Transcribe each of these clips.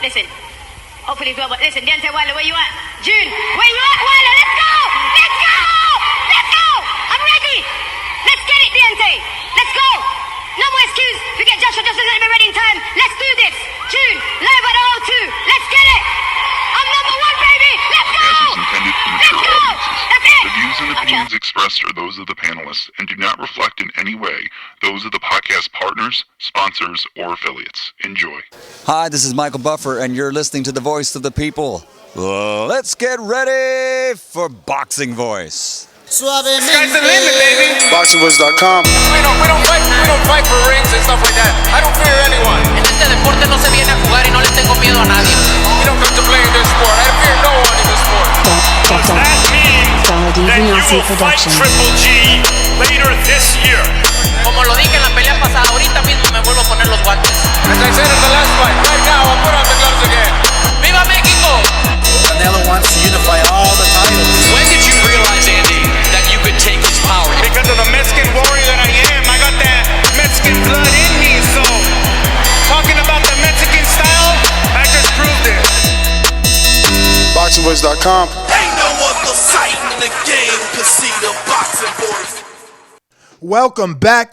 Listen. Hopefully it's well, but listen, Deontay Wilder, where you at? June, where you at, Wilder? Let's go! Let's go! Let's go! I'm ready! Let's get it, Deontay! Let's go! No more excuse. Forget Joshua just doesn't be ready in time. Let's do this. June, live at O2. Let's get it! I'm number one, baby! Let's go! Let's go! That's it! The views and opinions expressed are those of the panelists and do not reflect in any way those of the podcast partners, sponsors, or affiliates. Enjoy. Hi, this is Michael Buffer, and you're listening to the Voice of the People. Let's get ready for Boxing Voice. Sky's the limit, baby. BoxingVoice.com. We don't fight for rings and stuff like that. I don't fear anyone. En este deporte no se viene a jugar y no le tengo miedo a nadie. We don't come to play in this sport. I fear no one in this sport. Does that mean that you will fight Triple G later this year? Como lo dije en la pelea pasada, ahorita mismo me vuelvo a poner los guantes. As I said in the last fight, right now I'll put on the gloves again. ¡Viva México! Canelo wants to unify all the titles. When did you realize, Andy, that you could take his power? Because of the Mexican warrior that I am, I got that Mexican blood in me, so talking about the Mexican style, I just proved it. BoxingVoice.com. Ain't no other sight in the game can see the Boxing Voice. Welcome back,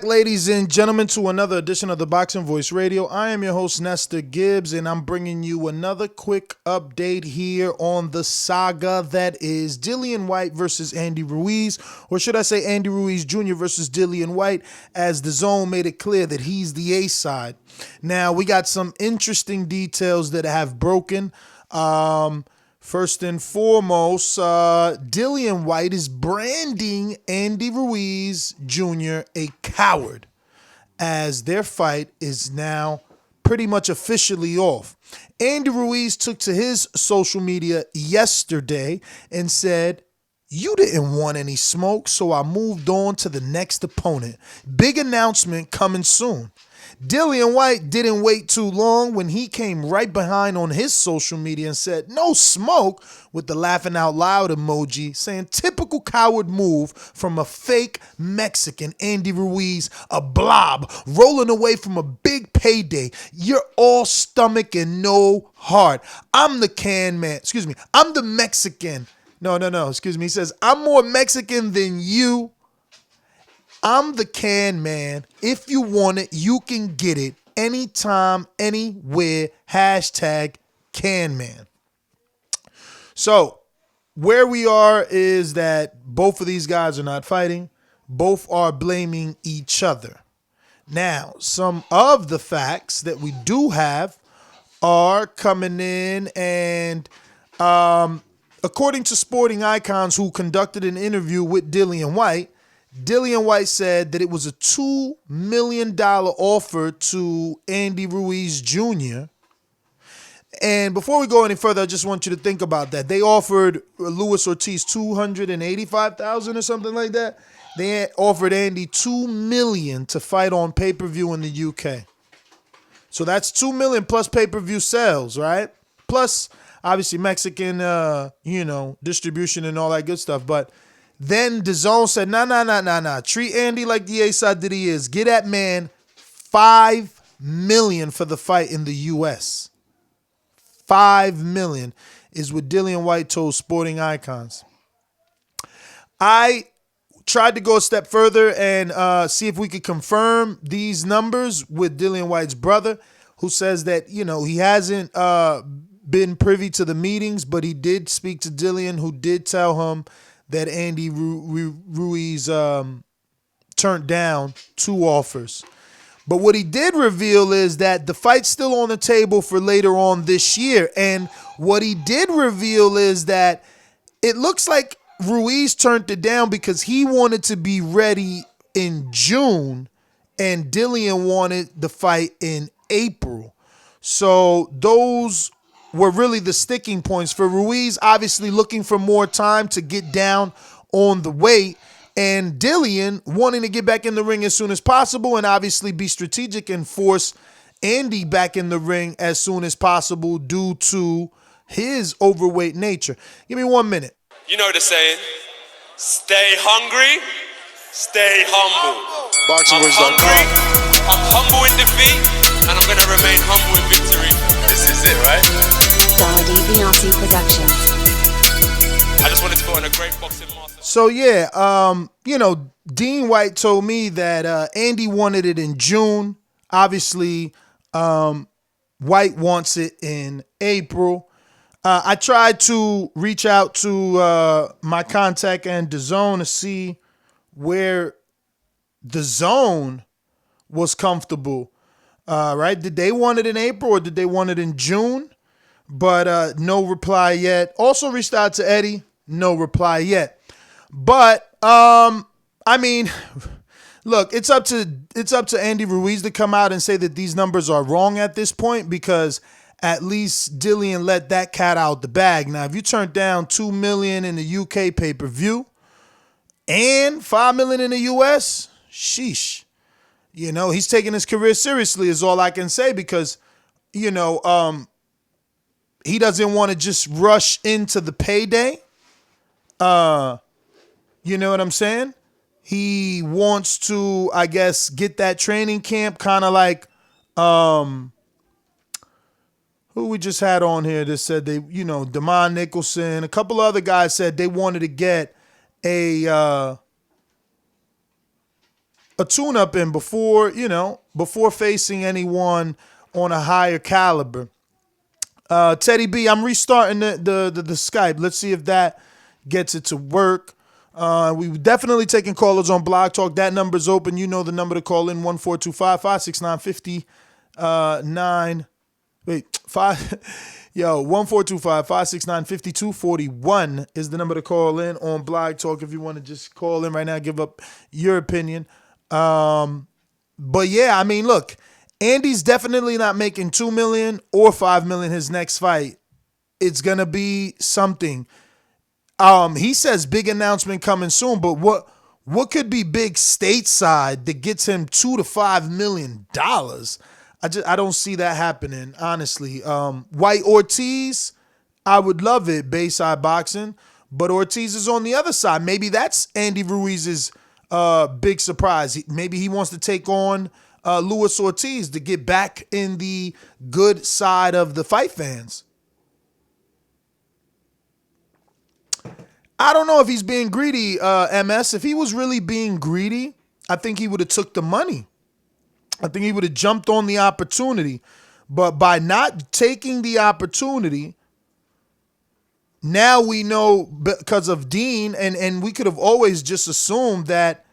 ladies and gentlemen, to another edition of the Boxing Voice Radio. I am your host, Nestor Gibbs, and I'm bringing you another quick update here on the saga that is Dillian Whyte versus Andy Ruiz, or should I say Andy Ruiz Jr. versus Dillian Whyte, as Dazn made it clear that he's the A side. Now, we got some interesting details that have broken. First and foremost, Dillian Whyte is branding Andy Ruiz Jr. a coward, as their fight is now pretty much officially off. Andy Ruiz took to his social media yesterday and said, "You didn't want any smoke, so I moved on to the next opponent. Big announcement coming soon." Dillian Whyte didn't wait too long when he came right behind on his social media and said, "No smoke," with the laughing out loud emoji, saying typical coward move from a fake Mexican Andy Ruiz, a blob, rolling away from a big payday. You're all stomach and no heart. I'm the can man. Excuse me. I'm the Mexican. No. Excuse me. He says, "I'm more Mexican than you. I'm the can man. If you want it, you can get it. Anytime, anywhere. Hashtag can man." So where we are is that both of these guys are not fighting. Both are blaming each other. Now, some of the facts that we do have are coming in, and according to Sporting Icons, who conducted an interview with Dillian Whyte, Dillian Whyte said that it was a $2 million offer to Andy Ruiz Jr. And before we go any further, I just want you to think about that. They offered Luis Ortiz $285,000 or something like that. They offered Andy $2 million to fight on pay-per-view in the UK. So that's $2 million plus pay-per-view sales, right? Plus, obviously, Mexican, distribution and all that good stuff. But then Dazn said, nah. Treat Andy like the A-side that he is. Get that man $5 million for the fight in the U.S. $5 million is what Dillian Whyte told Sporting Icons. I tried to go a step further and see if we could confirm these numbers with Dillian Whyte's brother, who says that, he hasn't been privy to the meetings, but he did speak to Dillian, who did tell him that Andy Ruiz turned down 2 offers. But what he did reveal is that the fight's still on the table for later on this year. And what he did reveal is that it looks like Ruiz turned it down because he wanted to be ready in June and Dillian wanted the fight in April. So those were really the sticking points for Ruiz, obviously looking for more time to get down on the weight, and Dillian wanting to get back in the ring as soon as possible and obviously be strategic and force Andy back in the ring as soon as possible due to his overweight nature. Give me 1 minute. You know the saying, stay hungry, stay humble. BoxingVoice.com. I'm humble in defeat, and I'm going to remain humble in victory. Productions. I just wanted to go on a great boxing master. So yeah, Dean White told me that Andy wanted it in June. Obviously, White wants it in April. I tried to reach out to my contact and Dazn to see where Dazn was comfortable. Right? Did they want it in April or did they want it in June? But no reply yet. Also reached out to Eddie. No reply yet. But I mean, look, it's up to Andy Ruiz to come out and say that these numbers are wrong at this point, because at least Dillian let that cat out the bag. Now, if you turn down $2 million in the UK pay-per-view and $5 million in the US, sheesh. He's taking his career seriously is all I can say, because, he doesn't want to just rush into the payday. You know what I'm saying? He wants to, I guess, get that training camp, kind of like who we just had on here that said they, Damon Nicholson, a couple other guys said they wanted to get a tune-up in before facing anyone on a higher caliber. Teddy B, I'm restarting the Skype. Let's see if that gets it to work. We definitely taking callers on Blog Talk. That number's open. You know the number to call in, 1-425-569-50 1-425-569-5241 is the number to call in on Blog Talk if you want to just call in right now, give up your opinion. But yeah, I mean, look, Andy's definitely not making $2 million or $5 million his next fight. It's gonna be something. He says big announcement coming soon, but what could be big stateside that gets him $2 to $5 million? I don't see that happening, honestly. White Ortiz, I would love it, Bayside Boxing, but Ortiz is on the other side. Maybe that's Andy Ruiz's big surprise. Maybe he wants to take on Luis Ortiz to get back in the good side of the fight fans. I don't know if he's being greedy, MS. If he was really being greedy, I think he would have took the money. I think he would have jumped on the opportunity. But by not taking the opportunity, now we know because of Dean, and we could have always just assumed that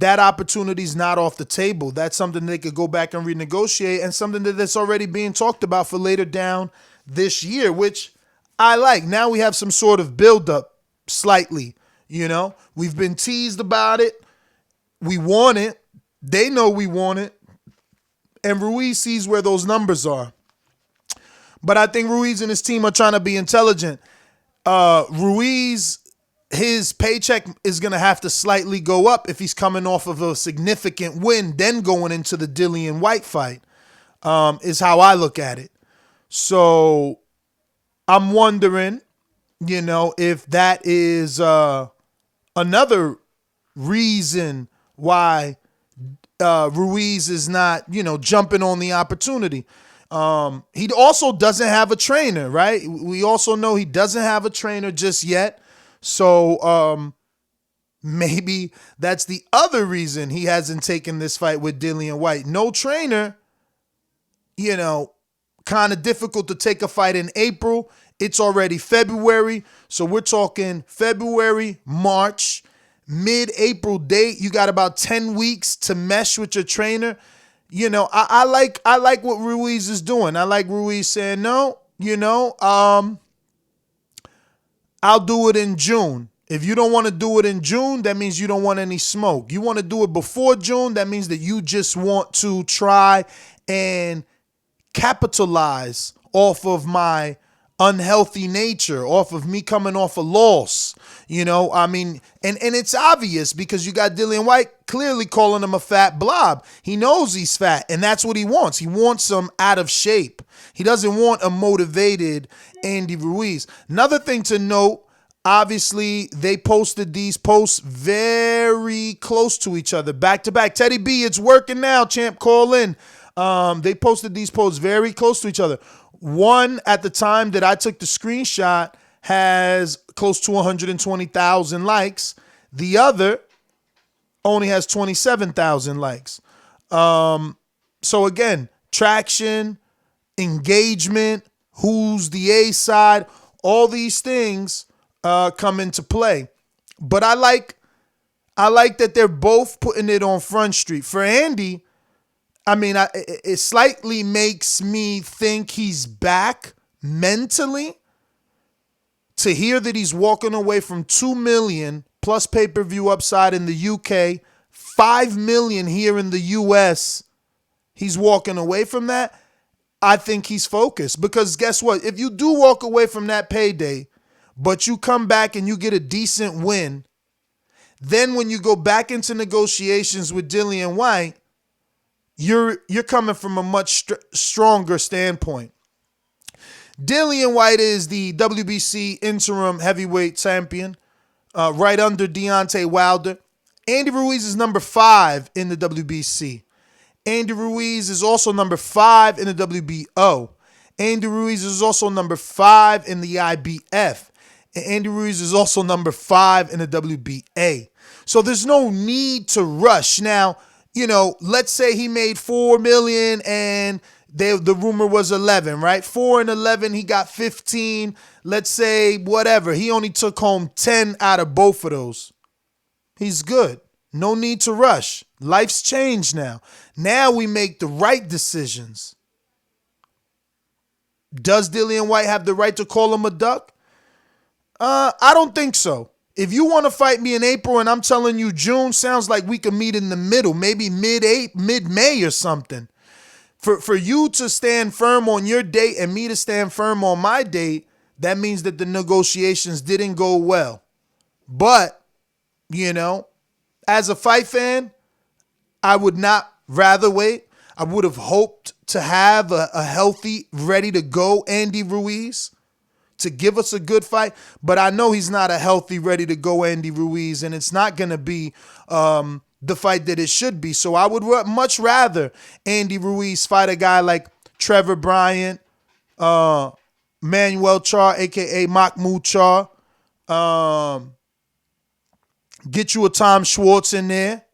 opportunity is not off the table. That's something they could go back and renegotiate, and something that's already being talked about for later down this year, which I like. Now we have some sort of buildup slightly. We've been teased about it. We want it. They know we want it. And Ruiz sees where those numbers are. But I think Ruiz and his team are trying to be intelligent. Ruiz, his paycheck is going to have to slightly go up if he's coming off of a significant win, then going into the Dillian Whyte fight, is how I look at it. So I'm wondering, if that is another reason why Ruiz is not, jumping on the opportunity. He also doesn't have a trainer, right? We also know he doesn't have a trainer just yet. So maybe that's the other reason he hasn't taken this fight with Dillian Whyte. No trainer, kind of difficult to take a fight in April. It's already February. So we're talking February, March, mid-April date. You got about 10 weeks to mesh with your trainer. I like what Ruiz is doing. I like Ruiz saying, no, I'll do it in June. If you don't want to do it in June, that means you don't want any smoke. You want to do it before June, that means that you just want to try and capitalize off of my unhealthy nature, off of me coming off a loss. And it's obvious because you got Dillian Whyte clearly calling him a fat blob. He knows he's fat, and that's what he wants. He wants him out of shape. He doesn't want a motivated Andy Ruiz. Another thing to note, obviously, they posted these posts very close to each other, back to back. Teddy B, it's working now, champ, call in. They posted these posts very close to each other. One, at the time that I took the screenshot, has close to 120,000 likes. The other only has 27,000 likes. So again, traction, engagement, who's the A side, all these things come into play. But I like that they're both putting it on Front Street. For Andy, I mean, it slightly makes me think he's back mentally. To hear that he's walking away from 2 million plus pay-per-view upside in the UK, 5 million here in the US, he's walking away from that. I think he's focused, because guess what? If you do walk away from that payday, but you come back and you get a decent win, then when you go back into negotiations with Dillian Whyte, you're coming from a much stronger standpoint. Dillian Whyte is the WBC interim heavyweight champion, right under Deontay Wilder. Andy Ruiz is number 5 in the WBC. Andy Ruiz is also number 5 in the WBO. Andy Ruiz is also number 5 in the IBF. And Andy Ruiz is also number 5 in the WBA. So there's no need to rush. Now, let's say he made 4 million and the rumor was 11, right? 4 and 11, he got 15. Let's say whatever. He only took home 10 out of both of those. He's good. No need to rush. Life's changed now. Now we make the right decisions. Does Dillian Whyte have the right to call him a duck? I don't think so. If you want to fight me in April and I'm telling you June, sounds like we could meet in the middle, maybe mid-May or something. For you to stand firm on your date and me to stand firm on my date, that means that the negotiations didn't go well. But, as a fight fan, I would not rather wait. I would have hoped to have a healthy, ready to go Andy Ruiz to give us a good fight. But I know he's not a healthy, ready to go Andy Ruiz, and it's not going to be the fight that it should be. So I would much rather Andy Ruiz fight a guy like Trevor Bryant, Manuel Char, a.k.a. Mahmoud Char. Get you a Tom Schwartz in there,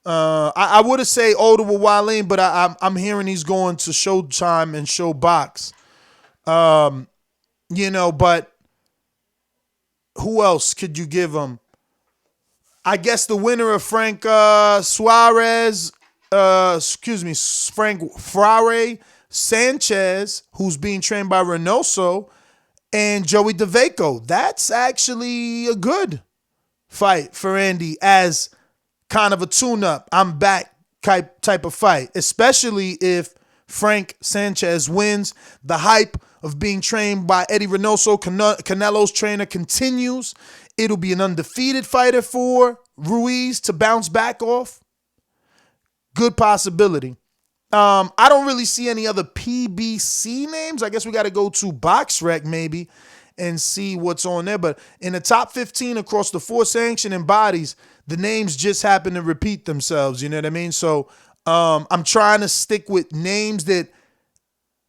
I would have said Oda Waleem, but I'm hearing he's going to Showtime and Showbox. But who else could you give him? I guess the winner of Frank Frare Sanchez, who's being trained by Reynoso, and Joey DeVaco. That's actually a good fight for Andy as kind of a tune-up, I'm back type of fight, especially if Frank Sanchez wins. The hype of being trained by Eddie Reynoso, Canelo's trainer, continues. It'll be an undefeated fighter for Ruiz to bounce back off. Good possibility. I don't really see any other PBC names. I guess we got to go to BoxRec maybe and see what's on there. But in the top 15 across the 4 sanctioning bodies, the names just happen to repeat themselves. You know what I mean? So I'm trying to stick with names that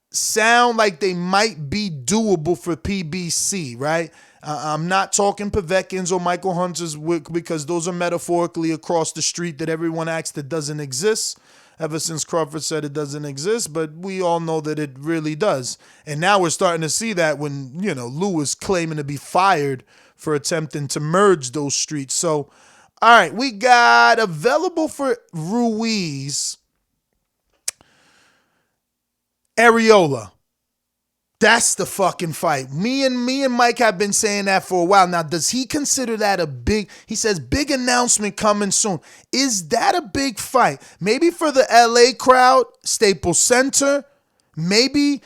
sound like they might be doable for PBC, right? I'm not talking Povetkin's or Michael Hunter's because those are metaphorically across the street that everyone acts that doesn't exist. Ever since Crawford said it doesn't exist, but we all know that it really does. And now we're starting to see that when, Lou is claiming to be fired for attempting to merge those streets. So, all right, we got available for Ruiz, Areola. That's the fucking fight. Me and Mike have been saying that for a while. Now, does he consider that a big, he says big announcement coming soon. Is that a big fight? Maybe for the LA crowd, Staples Center. Maybe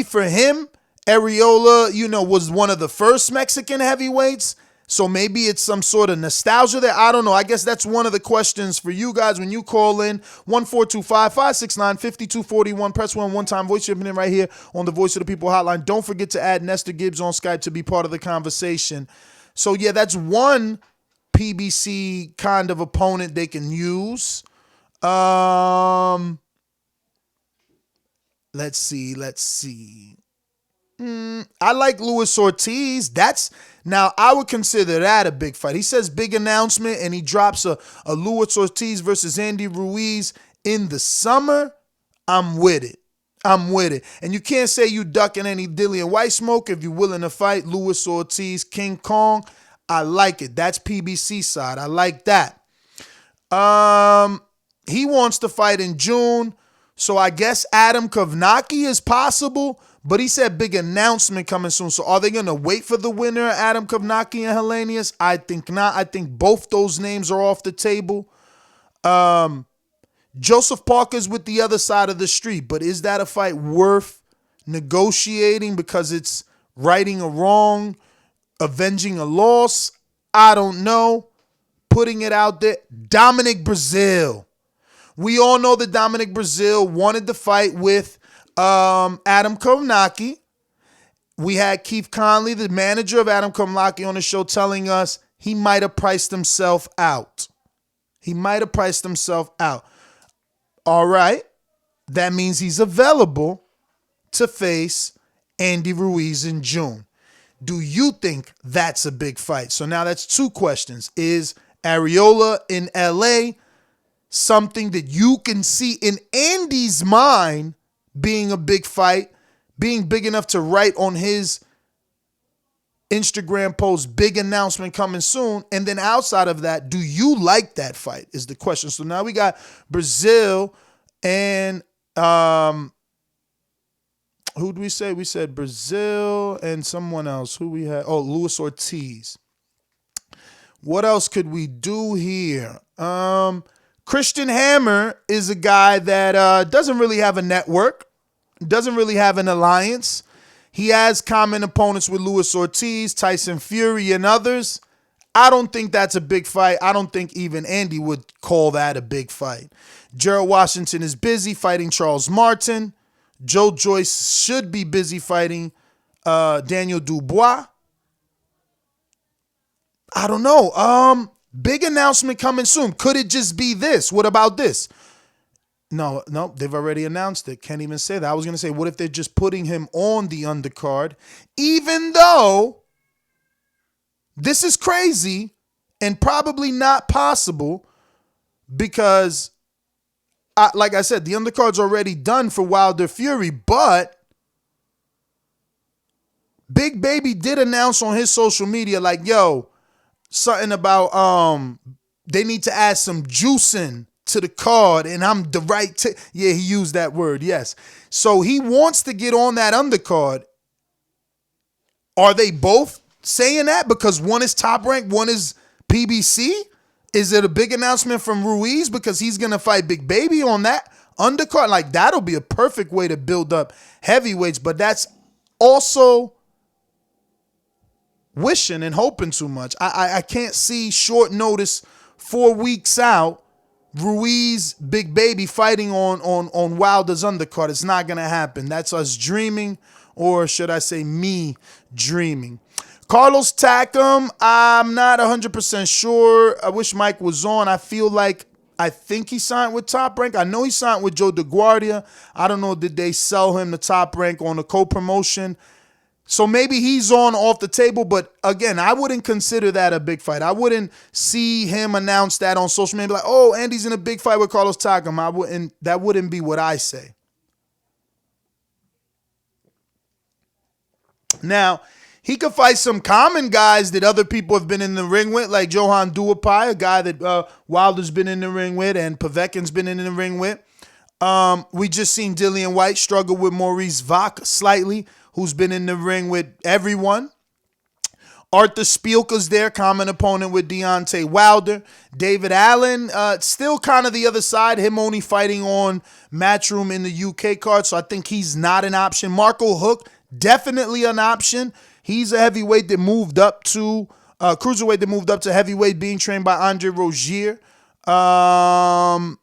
for him, Areola, was one of the first Mexican heavyweights. So maybe it's some sort of nostalgia there. I don't know. I guess that's one of the questions for you guys when you call in. 1-425-569-5241. Press 1 one-time voice shipping in right here on the Voice of the People hotline. Don't forget to add Nestor Gibbs on Skype to be part of the conversation. So, yeah, that's one PBC kind of opponent they can use. Let's see. I like Luis Ortiz. Now I would consider that a big fight. He says big announcement, and he drops a Luis Ortiz versus Andy Ruiz in the summer. I'm with it. And you can't say you ducking any Dillian Whyte smoke if you're willing to fight Luis Ortiz, King Kong. I like it. That's PBC side. I like that. He wants to fight in June, so I guess Adam Kovnacki is possible, but he said big announcement coming soon. So are they going to wait for the winner, Adam Kovnacki and Helenius? I think not. I think both those names are off the table. Joseph Parker's with the other side of the street, but is that a fight worth negotiating because it's righting a wrong, avenging a loss? I don't know. Putting it out there. Dominic Breazeale. We all know that Dominic Breazeale wanted to fight with Adam Kovnacki. We had Keith Conley, the manager of Adam Kovnacki, on the show telling us he might have priced himself out. All right. That means he's available to face Andy Ruiz in June. Do you think that's a big fight? So now that's two questions. Is Areola in LA something that you can see in Andy's mind being a big fight, being big enough to write on his Instagram post, big announcement coming soon? And then outside of that, do you like that fight is the question. So now we got Breazeale and who did we say? We said Breazeale and someone else. Who we had? Oh, Luis Ortiz. What else could we do here? Christian Hammer is a guy that doesn't really have a network, doesn't really have an alliance. He has common opponents with Luis Ortiz, Tyson Fury, and others. I don't think that's a big fight. I don't think even Andy would call that a big fight. Gerald Washington is busy fighting Charles Martin. Joe Joyce should be busy fighting Daniel Dubois. I don't know. Big announcement coming soon. Could it just be this? What about this? No, they've already announced it. Can't even say that. I was going to say, what if they're just putting him on the undercard, even though this is crazy and probably not possible because, like I said, the undercard's already done for Wilder Fury, but Big Baby did announce on his social media, like, yo, something about they need to add some juicing to the card, and I'm the right yeah, he used that word, yes. So he wants to get on that undercard. Are they both saying that because one is Top Rank, one is PBC? Is it a big announcement from Ruiz because he's going to fight Big Baby on that undercard? Like, that'll be a perfect way to build up heavyweights, but that's also wishing and hoping too much. I can't see short notice, 4 weeks out, Ruiz, Big Baby fighting on Wilder's undercard. It's not going to happen. That's us dreaming, or should I say me dreaming. Carlos Takam, I'm not 100% sure. I wish Mike was on. I think he signed with Top Rank. I know he signed with Joe DeGuardia. I don't know, did they sell him to Top Rank on a co-promotion? So maybe he's on off the table, but again, I wouldn't consider that a big fight. I wouldn't see him announce that on social media, like, oh, Andy's in a big fight with Carlos Takam. That wouldn't be what I say. Now, he could fight some common guys that other people have been in the ring with, like Johan Duapai, a guy that Wilder's been in the ring with and Povetkin's been in the ring with. We just seen Dillian Whyte struggle with Maurice Vach slightly, who's been in the ring with everyone. Arthur Spielka's there, common opponent with Deontay Wilder. David Allen, still kind of the other side, him only fighting on Matchroom in the UK card, so I think he's not an option. Marco Hook, definitely an option. He's a heavyweight that moved up to, cruiserweight that moved up to heavyweight, being trained by Andre Rozier. I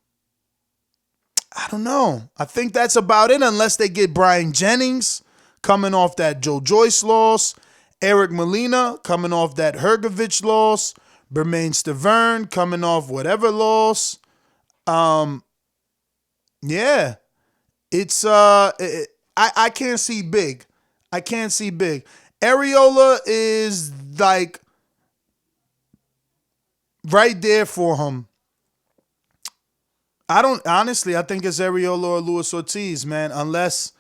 don't know. I think that's about it, unless they get Brian Jennings coming off that Joe Joyce loss. Eric Molina coming off that Hergovich loss. Bermain Stavern coming off whatever loss. Yeah. It's I can't see big. I can't see big. Areola is like right there for him. I think it's Areola or Luis Ortiz, man, unless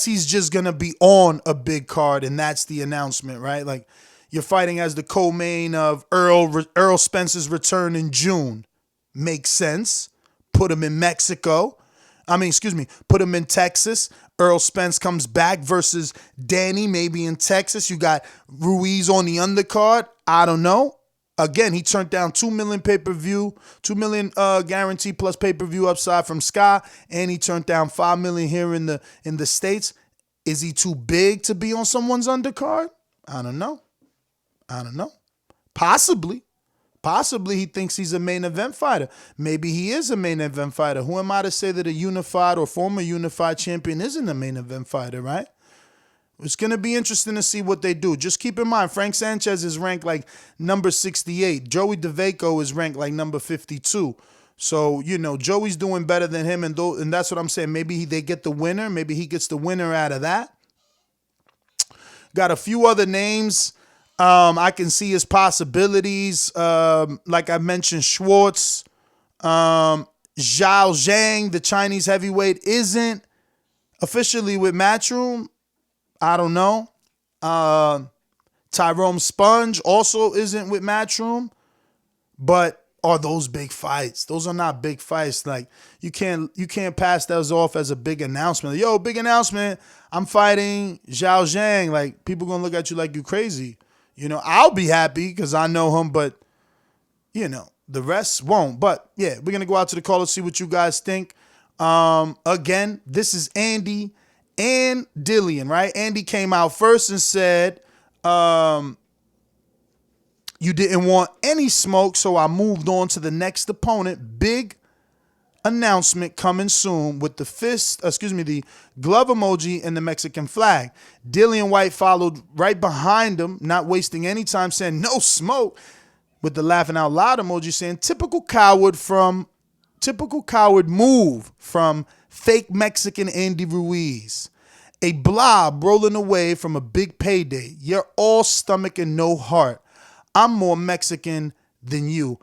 he's just going to be on a big card and that's the announcement, right? Like you're fighting as the co-main of Earl Spence's return in June. Makes sense. Put him in Mexico. Put him in Texas. Earl Spence comes back versus Danny, maybe in Texas. You got Ruiz on the undercard. I don't know. Again, he turned down $2 million pay-per-view, $2 million guarantee plus pay-per-view upside from Sky, and he turned down $5 million here in the States. Is he too big to be on someone's undercard? I don't know. Possibly he thinks he's a main event fighter. Maybe he is a main event fighter. Who am I to say that a unified or former unified champion isn't a main event fighter, right? It's going to be interesting to see what they do. Just keep in mind, Frank Sanchez is ranked like number 68. Joey DeVaco is ranked like number 52. So, Joey's doing better than him, and that's what I'm saying. Maybe they get the winner. Maybe he gets the winner out of that. Got a few other names I can see as possibilities. Like I mentioned, Schwartz. Zhao Zhang, the Chinese heavyweight, isn't officially with Matchroom. I don't know. Tyrone Sponge also isn't with Matchroom. But are those big fights? Those are not big fights. Like you can't pass those off as a big announcement. Yo, big announcement. I'm fighting Zhao Zhang. Like people gonna look at you like you crazy. I'll be happy because I know him, but the rest won't. But yeah, we're gonna go out to the callers, see what you guys think. Again, this is Andy and Dillian, right? Andy came out first and said, you didn't want any smoke, so I moved on to the next opponent. Big announcement coming soon with the glove emoji and the Mexican flag. Dillian Whyte followed right behind him, not wasting any time, saying no smoke, with the laughing out loud emoji, saying typical coward move from fake Mexican Andy Ruiz. A blob rolling away from a big payday. You're all stomach and no heart. I'm more Mexican than you.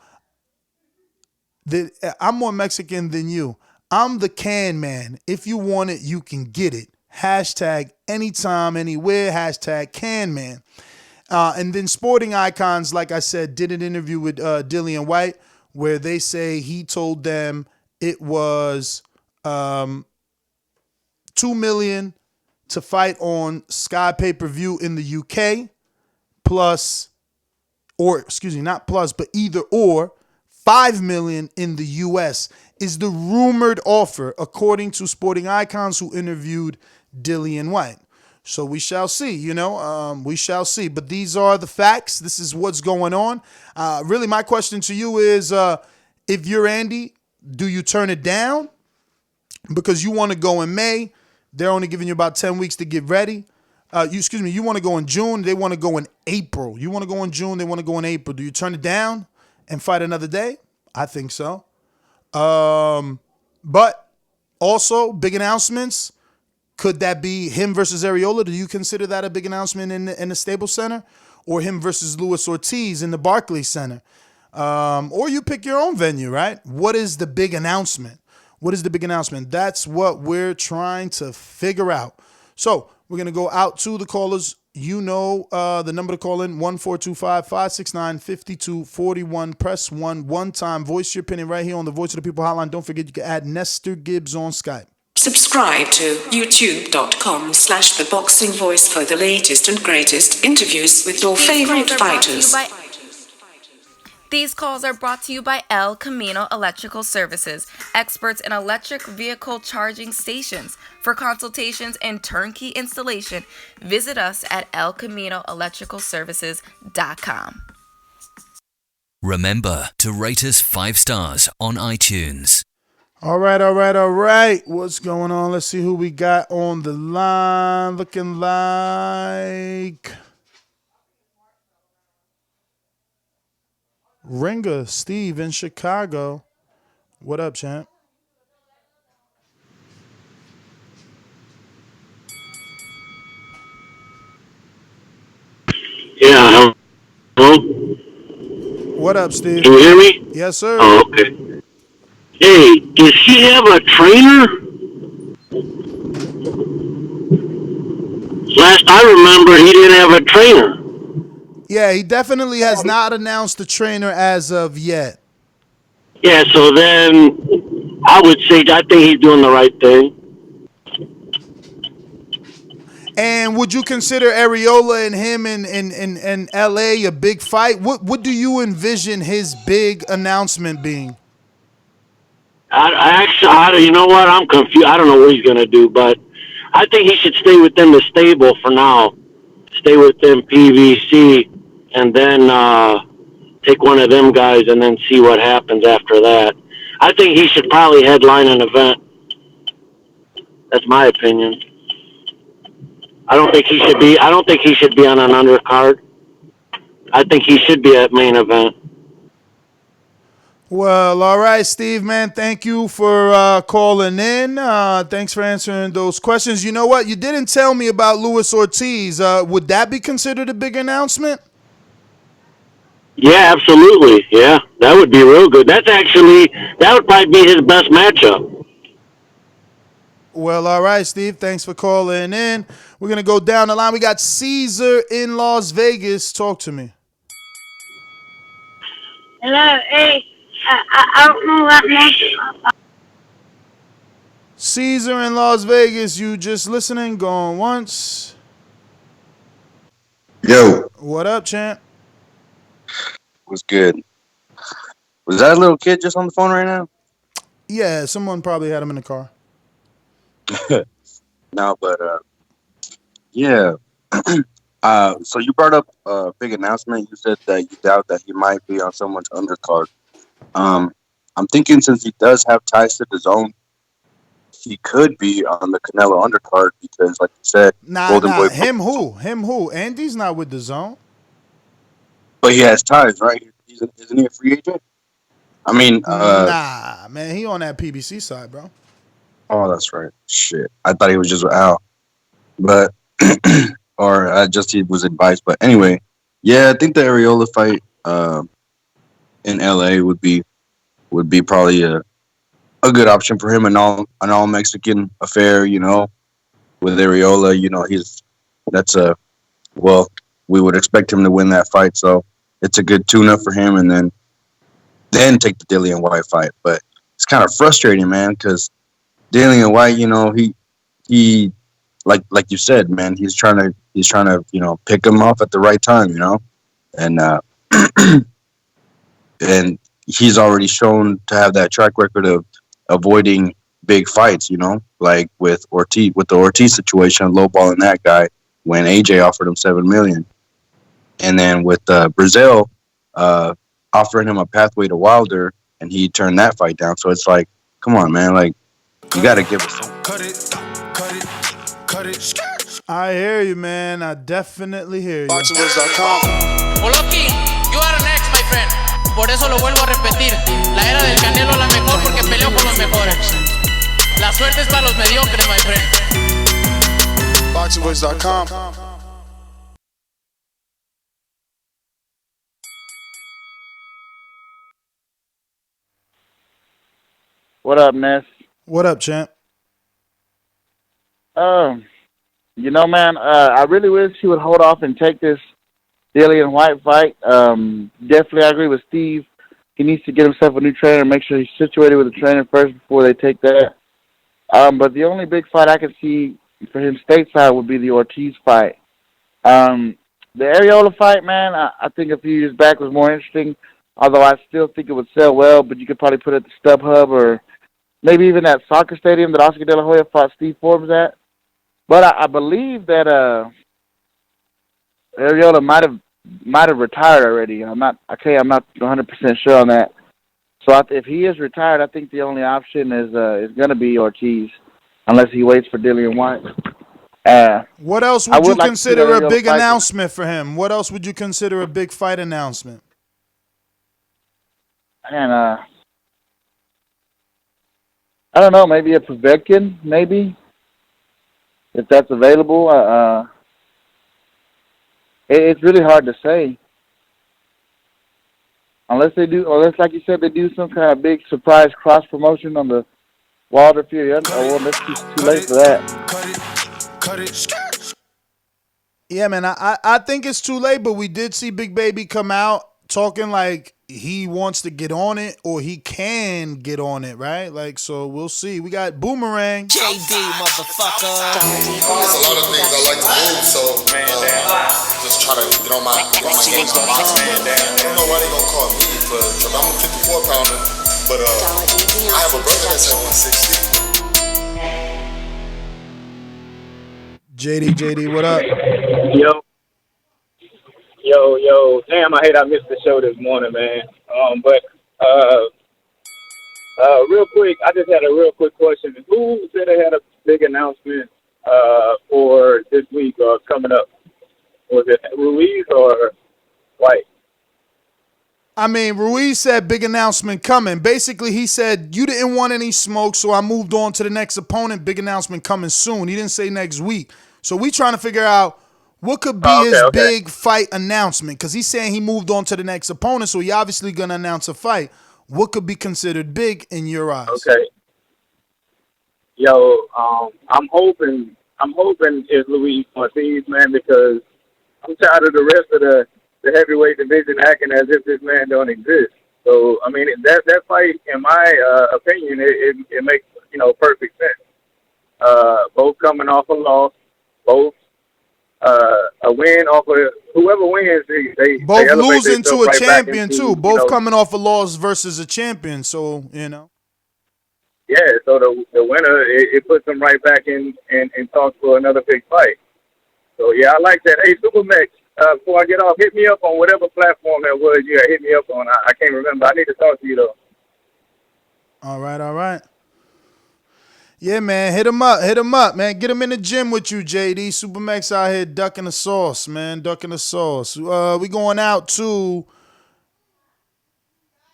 I'm the can man. If you want it, you can get it. Hashtag anytime, anywhere. Hashtag can man. And then Sporting Icons, like I said, did an interview with Dillian Whyte where they say he told them it was $2 million to fight on Sky pay-per-view in the UK, either or, $5 million in the US is the rumored offer, according to Sporting Icons, who interviewed Dillian Whyte. So we shall see, we shall see. But these are the facts. This is what's going on. Really, my question to you is, if you're Andy, do you turn it down? Because you want to go in May. They're only giving you about 10 weeks to get ready. You want to go in June. They want to go in April. You want to go in June. They want to go in April. Do you turn it down and fight another day? I think so. But also, big announcements. Could that be him versus Areola? Do you consider that a big announcement in the Staples Center? Or him versus Luis Ortiz in the Barclays Center? Or you pick your own venue, right? What is the big announcement? That's what we're trying to figure out. So we're going to go out to the callers. The number to call in, 1-425-569-5241. Press 1 time. Voice your opinion right here on the Voice of the People hotline. Don't forget you can add Nestor Gibbs on Skype. Subscribe to youtube.com/theboxingvoice for the latest and greatest interviews with your favorite fighters. These calls are brought to you by El Camino Electrical Services, experts in electric vehicle charging stations. For consultations and turnkey installation, visit us at elcaminoelectricalservices.com. Remember to rate us 5 stars on iTunes. All right. What's going on? Let's see who we got on the line. Looking like Ringer Steve in Chicago. What up, champ? Yeah, hello? What up, Steve? Can you hear me? Yes, sir. Oh, okay. Hey, does he have a trainer? Last I remember, he didn't have a trainer. Yeah, he definitely has not announced the trainer as of yet. Yeah, so then I would say I think he's doing the right thing. And would you consider Areola and him in LA a big fight? What do you envision his big announcement being? You know what? I'm confused. I don't know what he's going to do, but I think he should stay within the stable for now. Stay within PVC, and then take one of them guys, and then see what happens after that. I think he should probably headline an event. That's my opinion. I don't think he should be. I don't think he should be on an undercard. I think he should be at main event. Well, all right, Steve, man. Thank you for calling in. Thanks for answering those questions. You know what? You didn't tell me about Luis Ortiz. Would that be considered a big announcement? Yeah, absolutely. Yeah, that would be real good. That would probably be his best matchup. Well, all right, Steve. Thanks for calling in. We're going to go down the line. We got Caesar in Las Vegas. Talk to me. Hello, hey. I don't know what next. Caesar in Las Vegas. You just listening? Going once. Yo. What up, champ? What's good? Was that a little kid just on the phone right now? Yeah, someone probably had him in the car. No, but yeah. So you brought up a big announcement. You said that you doubt that he might be on someone's undercard. I'm thinking since he does have ties to Dazn, he could be on the Canelo undercard because, like you said, Golden Boy. Him who? Andy's not with Dazn. But he has ties, right? Isn't he a free agent? I mean, nah, man, he on that PBC side, bro. Oh, that's right. Shit, I thought he was just with Al, but or just he was advised. But anyway, yeah, I think the Areola fight in LA would be probably a good option for him. An all Mexican affair, you know, with Areola. You know, we would expect him to win that fight, so it's a good tune-up for him, and then take the Dillian Whyte fight. But it's kind of frustrating, man, because Dillian Whyte, you know, he like you said, man, he's trying to you know, pick him off at the right time, you know, and and he's already shown to have that track record of avoiding big fights, you know, like with the Ortiz situation, lowballing that guy when AJ offered him $7 million. And then with Brazil offering him a pathway to Wilder, and he turned that fight down. So it's like, come on, man, like you got to give us some. Cut it. I hear you, man. I definitely hear you. BoxingVoice.com. Oloki, you are next, my friend. Por eso lo vuelvo a repetir. La era del Canelo es la mejor porque peleó con los mejores. La suerte es para los mediocres, my friend. BoxingVoice.com. What up, Ness? What up, champ? You know, man, I really wish he would hold off and take this Dillian Whyte fight. Definitely, I agree with Steve. He needs to get himself a new trainer and make sure he's situated with a trainer first before they take that. But the only big fight I could see for him stateside would be the Ortiz fight. The Areola fight, man, I think a few years back was more interesting, although I still think it would sell well, but you could probably put it at the StubHub or maybe even that soccer stadium that Oscar De La Hoya fought Steve Forbes at. But I believe that Areola might have retired already. I'm not 100% sure on that. So if he is retired, I think the only option is going to be Ortiz, unless he waits for Dillian Whyte. What else would you consider a big announcement for him? What else would you consider a big fight announcement? And I don't know, maybe a Povetkin, maybe, if that's available. It's really hard to say. Unless, like you said, they do some kind of big surprise cross promotion on the Wilder Fury. Well, that's too late for that. Cut it. Yeah, man, I think it's too late, but we did see Big Baby come out talking like he wants to get on it or he can get on it, right? Like, so we'll see. We got Boomerang. JD, motherfucker. There's a lot of things I like to move, so just try to get on my game. I don't know why they gonna call me because I'm a 54-pounder, but I have a brother that's at 160. JD, what up? Yo. Damn, I hate I missed the show this morning, man. But real quick, I just had a real quick question. Who said they had a big announcement for this week or coming up? Was it Ruiz or White? I mean, Ruiz said big announcement coming. Basically, he said, you didn't want any smoke, so I moved on to the next opponent. Big announcement coming soon. He didn't say next week. So we trying to figure out what could be his big fight announcement, because he's saying he moved on to the next opponent, so he obviously going to announce a fight. What could be considered big in your eyes? Okay. Yo, I'm hoping it's Luis Ortiz, man, because I'm tired of the rest of the heavyweight division acting as if this man don't exist. So, I mean, that fight, in my opinion, it makes, perfect sense. Both coming off a loss, both a win off of whoever wins. They both losing to a champion too. Both coming off a loss versus a champion. So Yeah, so the winner it puts them right back in talks for another big fight. So yeah, I like that. Hey, Supermax, before I get off, hit me up on whatever platform that was you hit me up on. I can't remember. I need to talk to you though. All right. Yeah, man, hit him up, man. Get him in the gym with you, JD. Supermax out here ducking the sauce, man, ducking the sauce. We going out to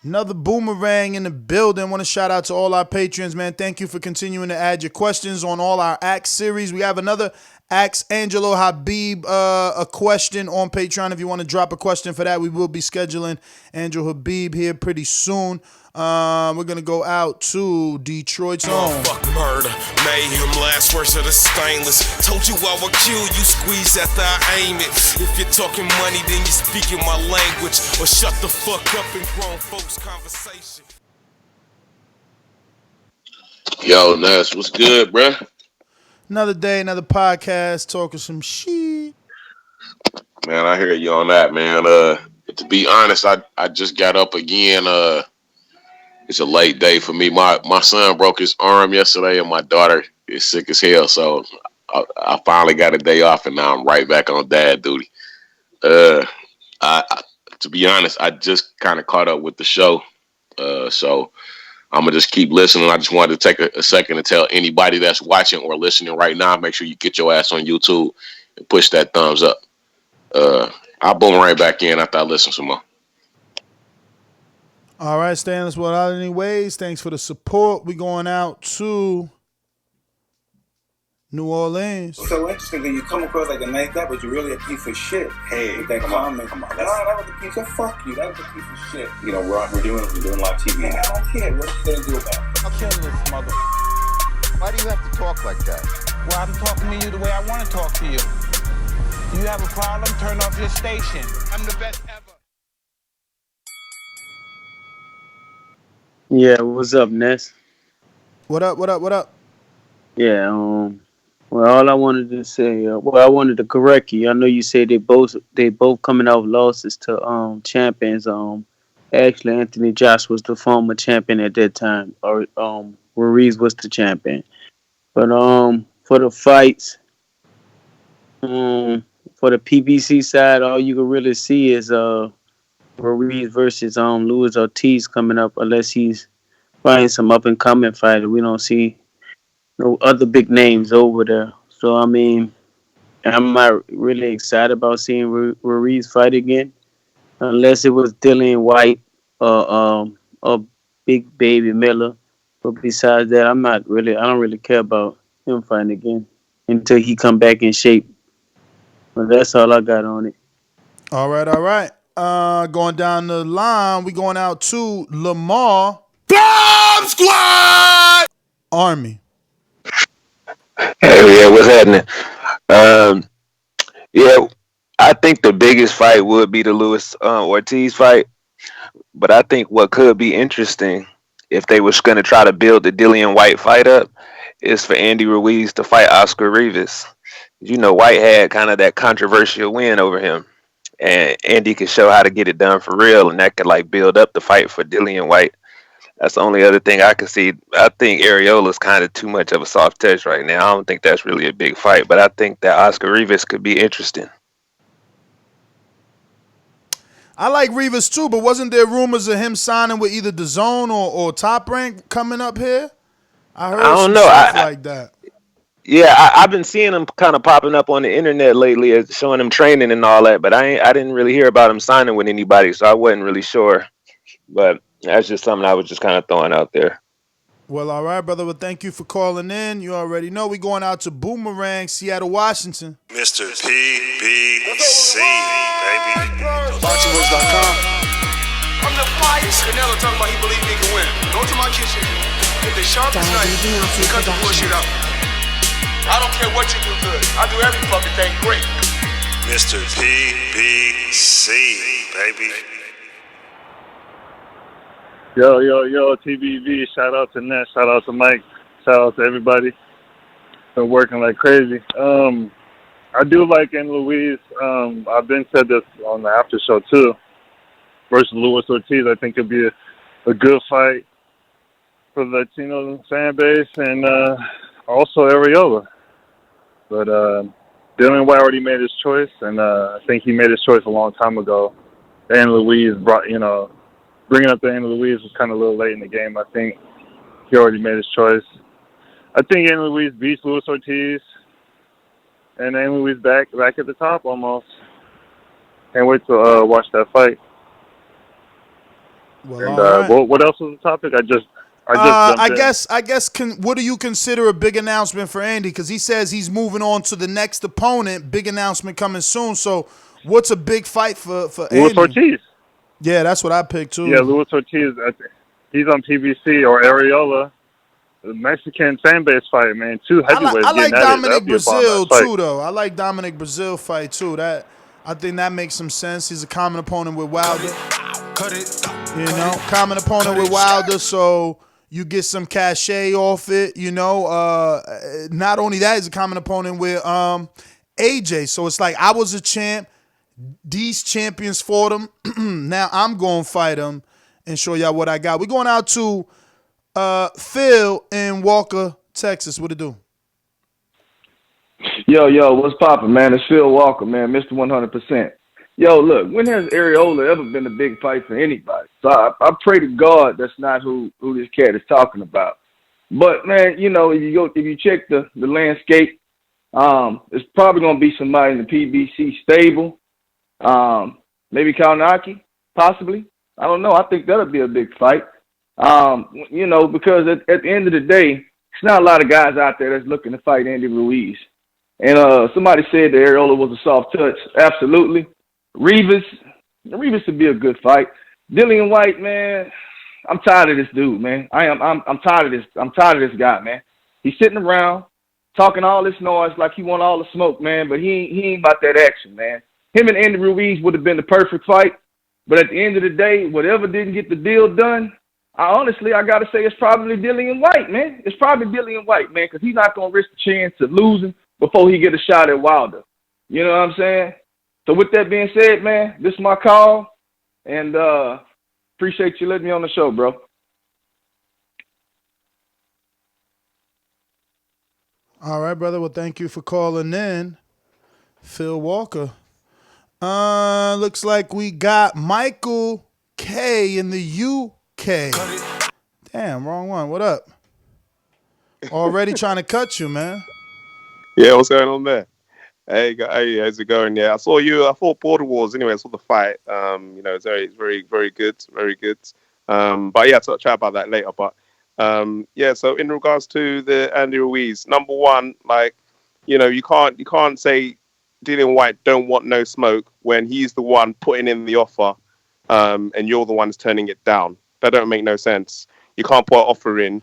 another Boomerang in the building. Want to shout out to all our patrons, man. Thank you for continuing to add your questions on all our Ask series. We have another Ask Angelo Habib a question on Patreon. If you want to drop a question for that, we will be scheduling Angelo Habib here pretty soon. We're going to go out to Detroit's own. Fuck murder, mayhem, last words of the stainless. Told you I would kill you, squeeze after I aim it. If you're talking money, then you're speaking my language. Or shut the fuck up in grown folks' conversation. Yo, Ness, what's good, bruh? Another day, another podcast, talking some shit. Man, I hear you on that, man. To be honest, I just got up again. It's a late day for me. My son broke his arm yesterday, and my daughter is sick as hell. So I finally got a day off, and now I'm right back on dad duty. To be honest, I just kind of caught up with the show. So I'm going to just keep listening. I just wanted to take a second to tell anybody that's watching or listening right now, make sure you get your ass on YouTube and push that thumbs up. I'll boom right back in after I listen some more. All right, Stanless, without any ways, thanks for the support. We going out to New Orleans. So interesting that you come across like a nice guy, but you're really a piece of shit. Hey, with that comment. Come on. That was a piece of fuck you. That was a piece of shit. You know, we're doing live TV. Man, I don't care. What you gonna do about it? I'll kill this mother. Why do you have to talk like that? Well, I'm talking to you the way I want to talk to you. You have a problem? Turn off your station. I'm the best ever. Yeah, what's up, Ness? What up? Yeah, well, all I wanted to say, I wanted to correct you. I know you said they both coming off losses to champions. Actually, Anthony Josh was the former champion at that time, or Ruiz was the champion. But for the fights, for the PBC side, all you can really see is Ruiz versus Luis Ortiz coming up, unless he's fighting some up and coming fighter. We don't see no other big names over there. So I mean, I'm not really excited about seeing Ruiz fight again, unless it was Dillian Whyte or Big Baby Miller. But besides that, I don't really care about him fighting again until he come back in shape. But that's all I got on it. All right. Going down the line, we going out to Lamar. Bomb Squad! Army. Hey, yeah, what's happening? Yeah, I think the biggest fight would be the Luis Ortiz fight, but I think what could be interesting if they was going to try to build the Dillian Whyte fight up is for Andy Ruiz to fight Oscar Rivas. You know, White had kind of that controversial win over him, and Andy could show how to get it done for real, and that could like build up the fight for Dillian Whyte. That's the only other thing I can see. I think Areola's kind of too much of a soft touch right now. I don't think that's really a big fight, but I think that Oscar Rivas could be interesting. I like Rivas too, but wasn't there rumors of him signing with either Dazn or Top Rank coming up here? I heard I don't know. Stuff like that. Yeah, I've been seeing him kind of popping up on the internet lately, showing him training and all that. But I didn't really hear about him signing with anybody, so I wasn't really sure. But that's just something I was just kind of throwing out there. Well, all right, brother. Well, thank you for calling in. You already know we going out to Boomerang, Seattle, Washington. Mr. PBC, baby. BoxingWords.com. I'm the finest. Canelo talking about he believe he can win. Go to my kitchen. Get the sharpest knife and cut the bullshit out. I don't care what you do good. I do every fucking thing great. Mr. PBC, baby. Yo, TBV. Shout out to Ness. Shout out to Mike. Shout out to everybody. Been working like crazy. I do like Andy Ruiz. I've been said this on the after show too. Versus Luis Ortiz, I think it'd be a good fight for the Latino fan base and also Areola. But Dillian Whyte already made his choice, and I think he made his choice a long time ago. Andy Ruiz bringing up the Andy Ruiz was kind of a little late in the game. I think he already made his choice. I think Andy Ruiz beats Luis Ortiz, and Andy Ruiz back at the top almost. Can't wait to watch that fight. Well, and what else was the topic? I guess. What do you consider a big announcement for Andy? Because he says he's moving on to the next opponent. Big announcement coming soon. So, what's a big fight for Andy? Luis Ortiz. Yeah, that's what I picked too. Yeah, Luis Ortiz. He's on PBC or Areola. The Mexican fan base fight, man. Two heavyweights. I like Dominic Brazil too, though. I like Dominic Brazil fight too. I think that makes some sense. He's a common opponent with Wilder. Common opponent with Wilder, so you get some cachet off it. Not only that, he's a common opponent with AJ. So it's like I was a champ. These champions fought him. Now I'm going to fight him and show y'all what I got. We're going out to Phil in Walker, Texas. What it do? Yo, what's poppin', man? It's Phil Walker, man, Mr. 100%. Yo, look, when has Areola ever been a big fight for anybody? So I pray to God that's not who this cat is talking about. But, man, if you check the landscape, it's probably going to be somebody in the PBC stable. Maybe Kaunaki, possibly. I don't know. I think that'll be a big fight. Because at the end of the day, it's not a lot of guys out there that's looking to fight Andy Ruiz. And somebody said that Areola was a soft touch. Absolutely. Rivas would be a good fight. Dillian Whyte, man, I'm tired of this dude, man. I'm tired of this. I'm tired of this guy, man. He's sitting around talking all this noise like he want all the smoke, man, but he ain't about that action, man. Him and Andy Ruiz would have been the perfect fight, but at the end of the day, whatever didn't get the deal done, I got to say it's probably Dillian Whyte, man. It's probably Dillian Whyte, man, because he's not going to risk the chance of losing before he get a shot at Wilder. You know what I'm saying? So with that being said, man, this is my call, and appreciate you letting me on the show, bro. All right, brother. Well, thank you for calling in, Phil Walker. Looks like we got Michael K in the UK. Damn, wrong one. What up? Already trying to cut you, man. Yeah, what's going on there? Hey, how's it going? Yeah, I saw you. I thought Border Wars. Anyway, I saw the fight. It's very, very good, very good. But yeah, I'll chat about that later. But so in regards to the Andy Ruiz, number one, you can't say Dillian Whyte don't want no smoke when he's the one putting in the offer, and you're the ones turning it down? That don't make no sense. You can't put an offer in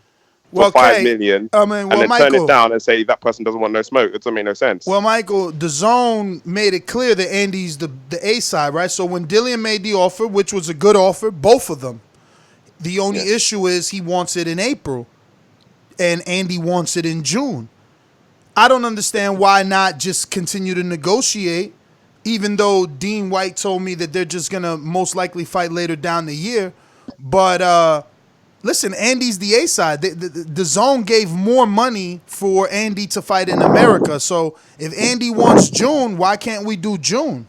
for $5 million and then turn it down and say that person doesn't want no smoke. It doesn't make no sense. Well, Michael, Dazn made it clear that Andy's the A side, right? So when Dillian made the offer, which was a good offer, both of them, the only issue is he wants it in April, and Andy wants it in June. I don't understand why not just continue to negotiate, even though Dean White told me that they're just going to most likely fight later down the year. But listen, Andy's the A side. The Zone gave more money for Andy to fight in America. So if Andy wants June, why can't we do June?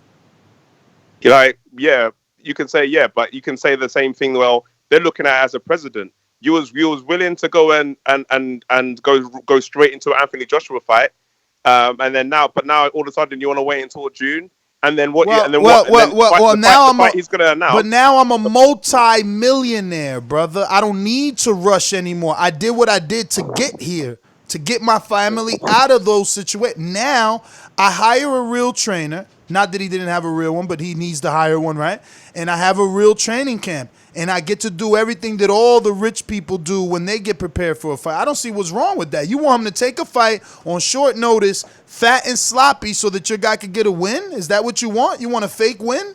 Like, yeah, you can say but you can say the same thing. Well, they're looking at it as a president. You was willing to go and go straight into an Anthony Joshua fight, and then now all of a sudden you want to wait until June, and then what? He's gonna announce. But now I'm a multi-millionaire, brother. I don't need to rush anymore. I did what I did to get here, to get my family out of those situations. Now I hire a real trainer. Not that he didn't have a real one, but he needs to hire one, right? And I have a real training camp. And I get to do everything that all the rich people do when they get prepared for a fight. I don't see what's wrong with that. You want him to take a fight on short notice, fat and sloppy, so that your guy could get a win? Is that what you want? You want a fake win?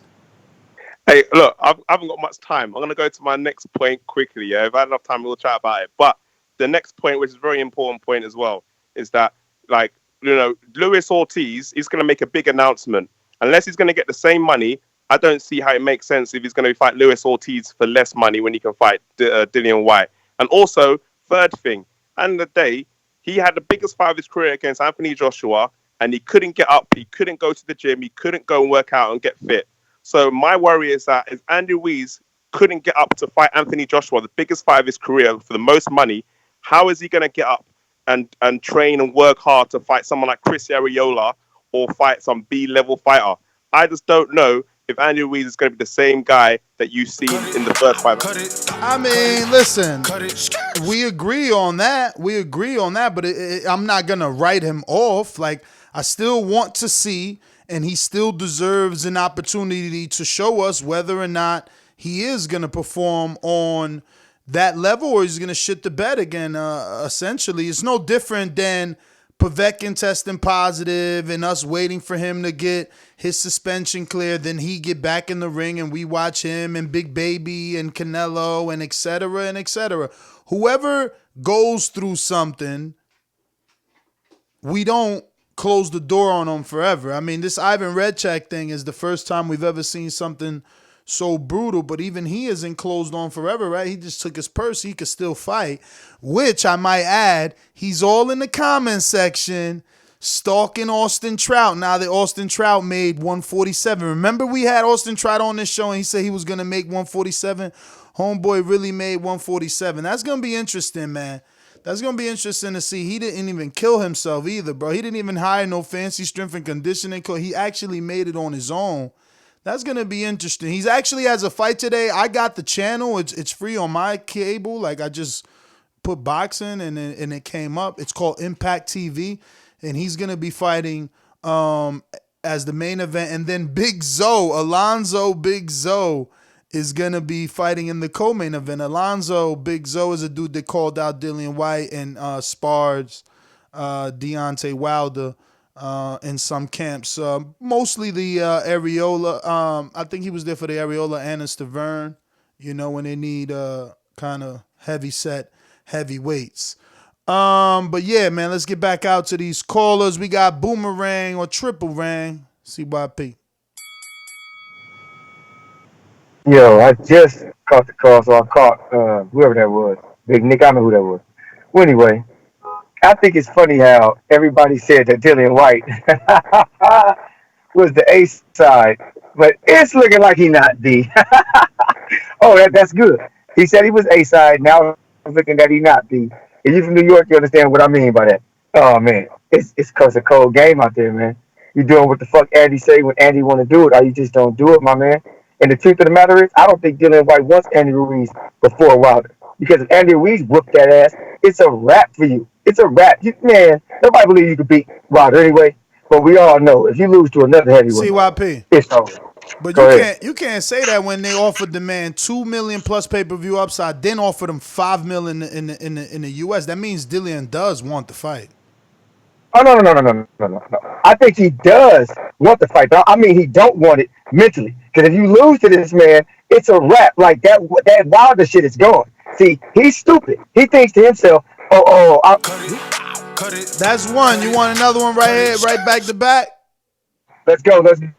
Hey, look, I haven't got much time. I'm going to go to my next point quickly. Yeah, if I had enough time, we'll chat about it. But the next point, which is a very important point as well, is that, like, you know, Luis Ortiz is going to make a big announcement. Unless he's going to get the same money, I don't see how it makes sense if he's going to fight Luis Ortiz for less money when he can fight Dillian Whyte. And also, third thing, at the end of the day, he had the biggest fight of his career against Anthony Joshua, and he couldn't get up, he couldn't go to the gym, he couldn't go and work out and get fit. So my worry is that if Andy Ruiz couldn't get up to fight Anthony Joshua, the biggest fight of his career, for the most money, how is he going to get up and train and work hard to fight someone like Chris Arreola or fight some B-level fighter? I just don't know if Andy Ruiz is going to be the same guy that you see in the first fight. I mean, listen, we agree on that. But I'm not going to write him off. Like, I still want to see, and he still deserves an opportunity to show us whether or not he is going to perform on that level or he's going to shit the bed again, essentially. It's no different than Povetkin testing positive and us waiting for him to get his suspension clear, then he get back in the ring and we watch him and Big Baby and Canelo and et cetera and et cetera. Whoever goes through something, we don't close the door on them forever. I mean, this Ivan Redchak thing is the first time we've ever seen something so brutal, but even he isn't closed on forever, right? He just took his purse. He could still fight, which I might add, he's all in the comment section stalking Austin Trout now that Austin Trout made 147. Remember we had Austin Trout on this show and he said he was going to make 147? Homeboy really made 147. That's going to be interesting, man. That's going to be interesting to see. He didn't even kill himself either, bro. He didn't even hire no fancy strength and conditioning coach. He actually made it on his own. That's going to be interesting. He's actually has a fight today. I got the channel. It's free on my cable. Like, I just put boxing and it came up. It's called Impact TV. And he's going to be fighting as the main event. And then Big Zoe, Alonzo Big Zoe, is going to be fighting in the co-main event. Alonzo Big Zoe is a dude that called out Dillian Whyte and spars Deontay Wilder in some camps. Mostly the Areola. I think he was there for the Areola and the Stavern, you know, when they need kind of heavy weights. But yeah, man, let's get back out to these callers. We got Boomerang or Triple Rang. CYP. Yo, I just caught the call, so I caught whoever that was. Big Nick, I know who that was. Well, anyway, I think it's funny how everybody said that Dillian Whyte was the A side, but it's looking like he not D. Oh, that's good. He said he was A side. Now it's looking that he not D. If you're from New York, you understand what I mean by that. Oh man, it's cause a cold game out there, man. You doing what the fuck Andy say when Andy want to do it, or you just don't do it, my man. And the truth of the matter is, I don't think Dillian Whyte wants Andy Ruiz before Wilder. Because if Andy Ruiz whooped that ass, it's a wrap for you. It's a wrap. Man, nobody believes you could beat Wilder anyway. But we all know if you lose to another heavyweight, CYP. it's over. But Go ahead. you can't say that when they offered the man $2 million plus pay-per-view upside, then offered him $5 million in the US. That means Dillian does want the fight. Oh no. I think he does want the fight, but I mean he don't want it mentally. Because if you lose to this man, it's a wrap. Like that Wilder shit is gone. See, he's stupid. He thinks to himself, That's one. You want another one right here, right back to back? Let's go. Listen.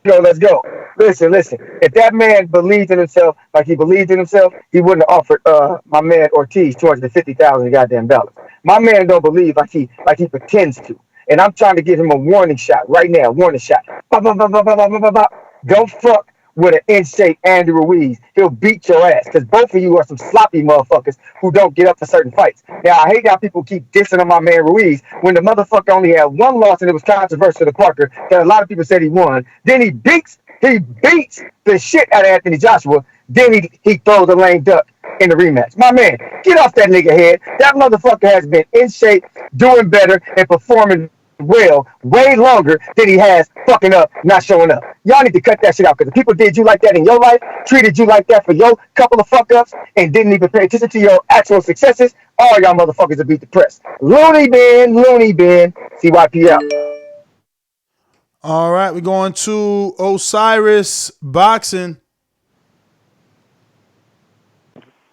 If that man believed in himself like he believed in himself, he wouldn't have offered my man Ortiz $250,000 goddamn dollars. My man don't believe like he pretends to. And I'm trying to give him a warning shot right now. Warning shot. Don't fuck with an in-shape Andy Ruiz. He'll beat your ass because both of you are some sloppy motherfuckers who don't get up for certain fights. Now, I hate how people keep dissing on my man Ruiz when the motherfucker only had one loss and it was controversial to Parker that a lot of people said he won. Then he beats the shit out of Anthony Joshua. Then he throws a lame duck in the rematch. My man, get off that nigga head. That motherfucker has been in shape, doing better, and performing well way longer than he has fucking up, not showing up. Y'all need to cut that shit out because the people did you like that in your life, treated you like that for your couple of fuck ups, and didn't even pay attention to your actual successes. All y'all motherfuckers will be depressed. Looney bin, CYP out. All right, we're going to Osiris Boxing.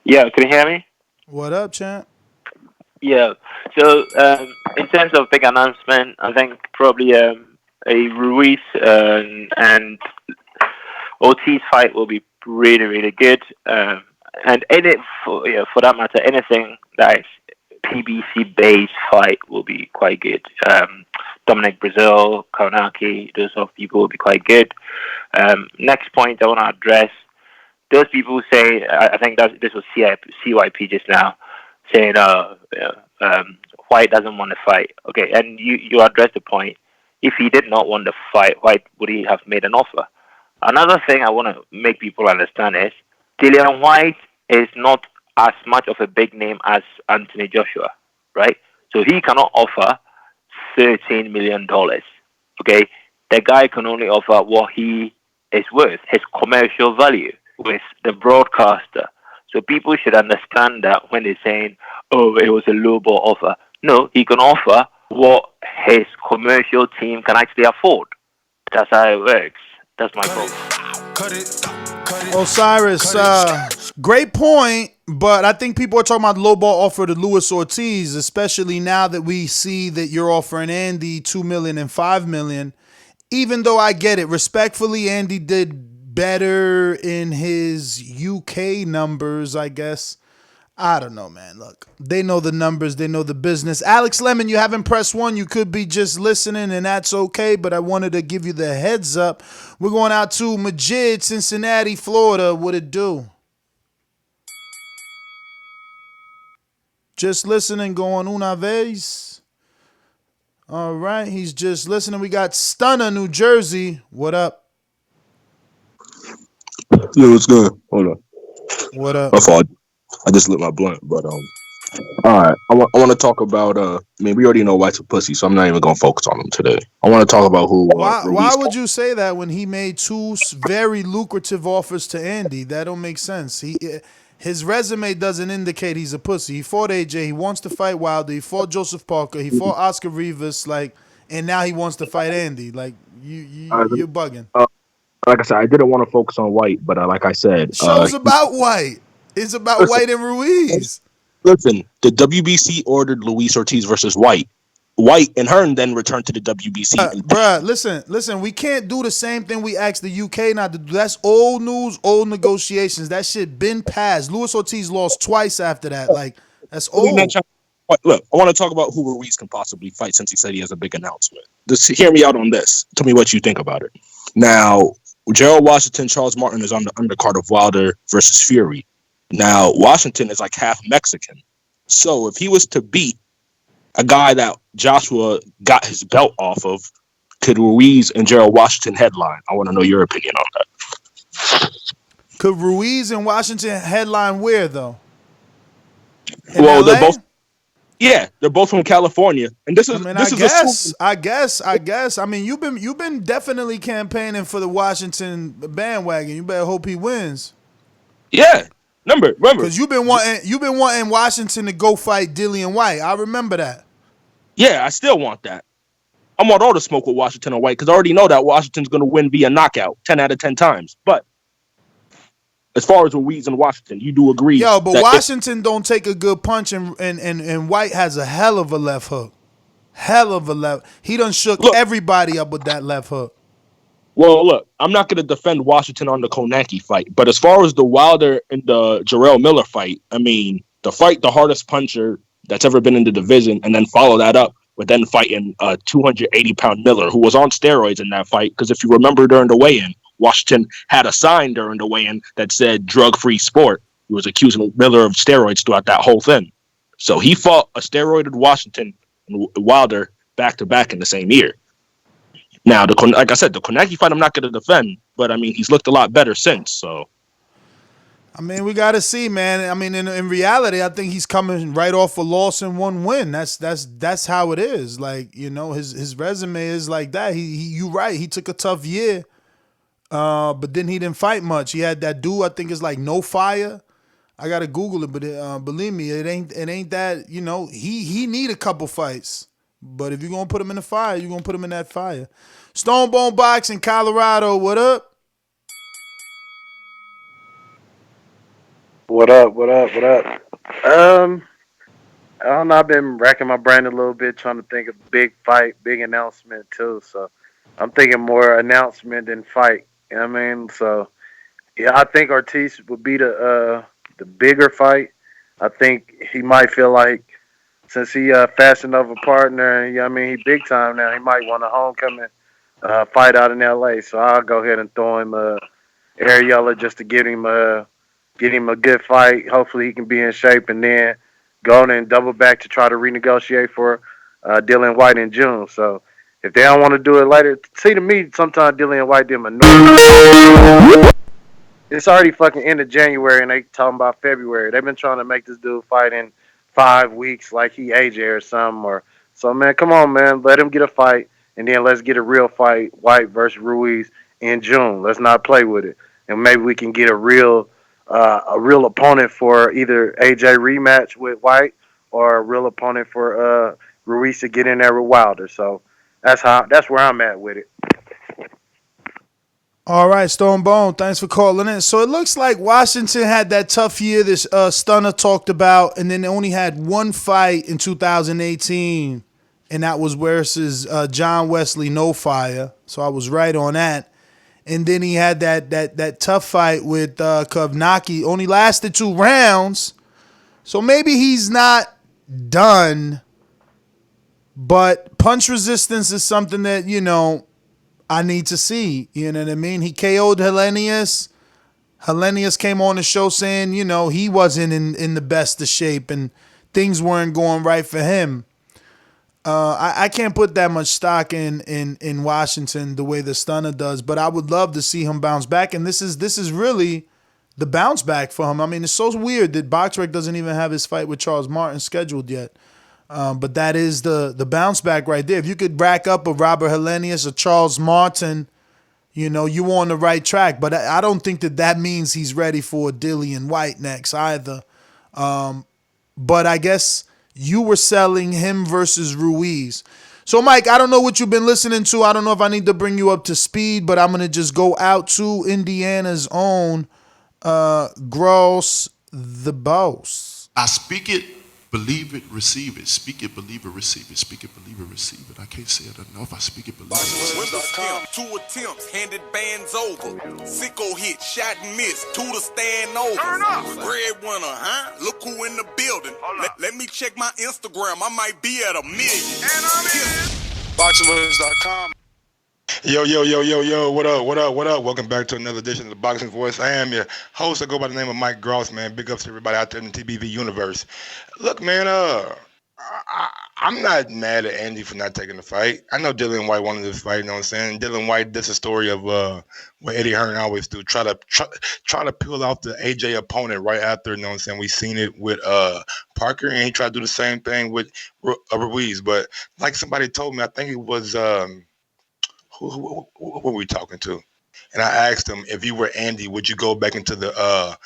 Yeah, can you hear me? What up, champ? Yeah. So, in terms of big announcement, I think probably a Ruiz and Ortiz fight will be really, really good. And for that matter, anything that is PBC based fight will be quite good. Dominic Brazil, Kaunaki, those sort of people will be quite good. Next point I want to address: those people say, I think that this was CYP just now, saying, White doesn't want to fight. Okay, and you addressed the point. If he did not want to fight, why would he have made an offer? Another thing I want to make people understand is Dillian Whyte is not as much of a big name as Anthony Joshua, right? So he cannot offer $13 million. Okay, the guy can only offer what he is worth, his commercial value with the broadcaster. So people should understand that when they're saying, oh, it was a lowball offer. No, he can offer what his commercial team can actually afford. That's how it works. That's my point. Osiris, great point, but I think people are talking about lowball offer to Luis Ortiz, especially now that we see that you're offering Andy $2 million and $5 million. Even though I get it, respectfully, Andy did better in his UK numbers, I guess. I don't know, man. Look, they know the numbers. They know the business. Alex Lemon, you haven't pressed one. You could be just listening, and that's okay, but I wanted to give you the heads up. We're going out to Majid, Cincinnati, Florida. What it do? Just listening, going una vez. All right, he's just listening. We got Stunner, New Jersey. What up? Yo, what's good? Hold on. What up? My fault. I just lit my blunt, but all right. I want to talk about I mean, we already know White's a pussy, so I'm not even gonna focus on him today. I want to talk about who. Why would you say that when he made two very lucrative offers to Andy? That don't make sense. His resume doesn't indicate he's a pussy. He fought AJ. He wants to fight Wilder. He fought Joseph Parker. He fought Oscar Rivas. And now he wants to fight Andy. You're bugging. Like I said, I didn't want to focus on White, but like I said, show's about White. It's about White and Ruiz. Listen, the WBC ordered Luis Ortiz versus White. White and Hearn then returned to the WBC. Bruh, listen. We can't do the same thing we asked the UK not to do. That's old news, old negotiations. That shit been passed. Luis Ortiz lost twice after that. That's old. Look, I want to talk about who Ruiz can possibly fight since he said he has a big announcement. Just hear me out on this. Tell me what you think about it. Now, Gerald Washington, Charles Martin is on the undercard of Wilder versus Fury. Now, Washington is like half Mexican. So if he was to beat a guy that Joshua got his belt off of, could Ruiz and Gerald Washington headline? I want to know your opinion on that. Could Ruiz and Washington headline where, though? They're both Yeah, they're both from California, and this is I mean, this is I guess. I mean, you've been definitely campaigning for the Washington bandwagon. You better hope he wins. Yeah, remember, because you've been wanting Washington to go fight Dillian Whyte. I remember that. Yeah, I still want that. I want all the smoke with Washington and White because I already know that Washington's going to win via knockout 10 out of 10 times. But as far as Ruiz and Washington, you do agree. Yo, but Washington don't take a good punch, and White has a hell of a left hook. Hell of a left. He done shook everybody up with that left hook. Well, look, I'm not going to defend Washington on the Konecki fight, but as far as the Wilder and the Jarrell Miller fight, I mean, to fight the hardest puncher that's ever been in the division and then follow that up with then fighting a 280-pound Miller who was on steroids in that fight, because if you remember during the weigh-in, Washington had a sign during the weigh-in that said drug-free sport. He was accusing Miller of steroids throughout that whole thing. So he fought a steroided Washington and Wilder back-to-back in the same year. Now, like I said, the Konecki fight I'm not going to defend, but, I mean, he's looked a lot better since, so. I mean, we got to see, man. I mean, in reality, I think he's coming right off a loss and one win. That's how it is. Like, you know, his resume is like that. You right. He took a tough year, but then he didn't fight much. He had that dude, I think is like No Fire. I got to Google it, but believe me, it ain't that, you know, he need a couple fights. But if you're going to put him in the fire, you're going to put him in that fire. Stonebone Boxing, Colorado, what up? What up? I don't know. I've been racking my brain a little bit trying to think of big fight, big announcement too. So I'm thinking more announcement than fight. You know what I mean? So yeah, I think Ortiz would be the bigger fight. I think he might feel like since he fast enough a partner, you know what I mean, he big time now. He might want a homecoming fight out in LA. So I'll go ahead and throw him Ariella just to get him a good fight. Hopefully he can be in shape and then go on and double back to try to renegotiate for Dillian Whyte in June. So if they don't want to do it later, see, to me, sometimes Dillian Whyte them annoying. It's already fucking end of January and they talking about February. They've been trying to make this dude fight in 5 weeks like he AJ or something. So, man, come on, man. Let him get a fight and then let's get a real fight, Whyte versus Ruiz in June. Let's not play with it. And maybe we can get a real opponent for either AJ rematch with Whyte or a real opponent for Ruiz to get in there with Wilder. So that's where I'm at with it. All right, Stonebone, thanks for calling in. So it looks like Washington had that tough year this Stunner talked about, and then they only had one fight in 2018, and that was versus John Wesley No Fire. So I was right on that. And then he had that tough fight with Kovnacki. Only lasted 2 rounds. So maybe he's not done. But punch resistance is something that, you know, I need to see. You know what I mean? He KO'd Hellenius. Hellenius came on the show saying, you know, he wasn't in the best of shape and things weren't going right for him. I can't put that much stock in Washington the way the Stunner does, but I would love to see him bounce back. And this is really the bounce back for him. I mean, it's so weird that BoxRec doesn't even have his fight with Charles Martin scheduled yet. But that is the bounce back right there. If you could rack up a Robert Hellenius or Charles Martin, you know, you on the right track. But I don't think that means he's ready for Dillian Whyte next either. But I guess you were selling him versus Ruiz. So, Mike, I don't know what you've been listening to. I don't know if I need to bring you up to speed, but I'm going to just go out to Indiana's own Gross the Boss. I speak it, believe it, receive it. Speak it, believe it, receive it. Speak it, believe it, receive it. I can't say it enough. I speak it, believe it. Windows count, 2 attempts, handed bands over. Sicko hit, shot and missed, 2 to stand over. Turn up. Breadwinner, huh? Look who in the building. Let me check my Instagram. I might be at 1 million. And I'm in. BoxingWords.com. Yo, what up? Welcome back to another edition of the Boxing Voice. I am your host. I go by the name of Mike Gross, man. Big ups to everybody out there in the TBV universe. Look, man, I'm not mad at Andy for not taking the fight. I know Dillian Whyte wanted this fight, you know what I'm saying? Dillian Whyte, that's a story of what Eddie Hearn always do. Try to peel off the AJ opponent right after, you know what I'm saying? We seen it with Parker, and he tried to do the same thing with Ruiz. But like somebody told me, I think it was who were we talking to? And I asked him, if you were Andy, would you go back into the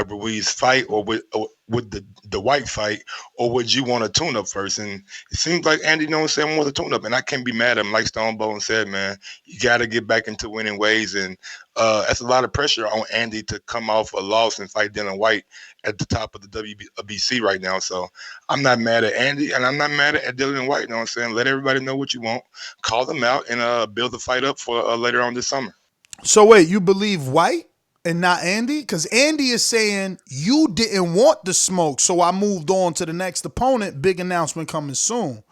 Ruiz fight, or would the White fight, or would you want a tune-up first? And it seems like Andy, you know what I'm saying, wants a tune-up, and I can't be mad at him. Like Stone Bone said, man, you got to get back into winning ways, and that's a lot of pressure on Andy to come off a loss and fight Dillian Whyte at the top of the WBC right now. So I'm not mad at Andy, and I'm not mad at Dillian Whyte, you know what I'm saying? Let everybody know what you want, call them out, and build the fight up for later on this summer. So wait, you believe White and not Andy? Because Andy is saying you didn't want the smoke, so I moved on to the next opponent. Big announcement coming soon.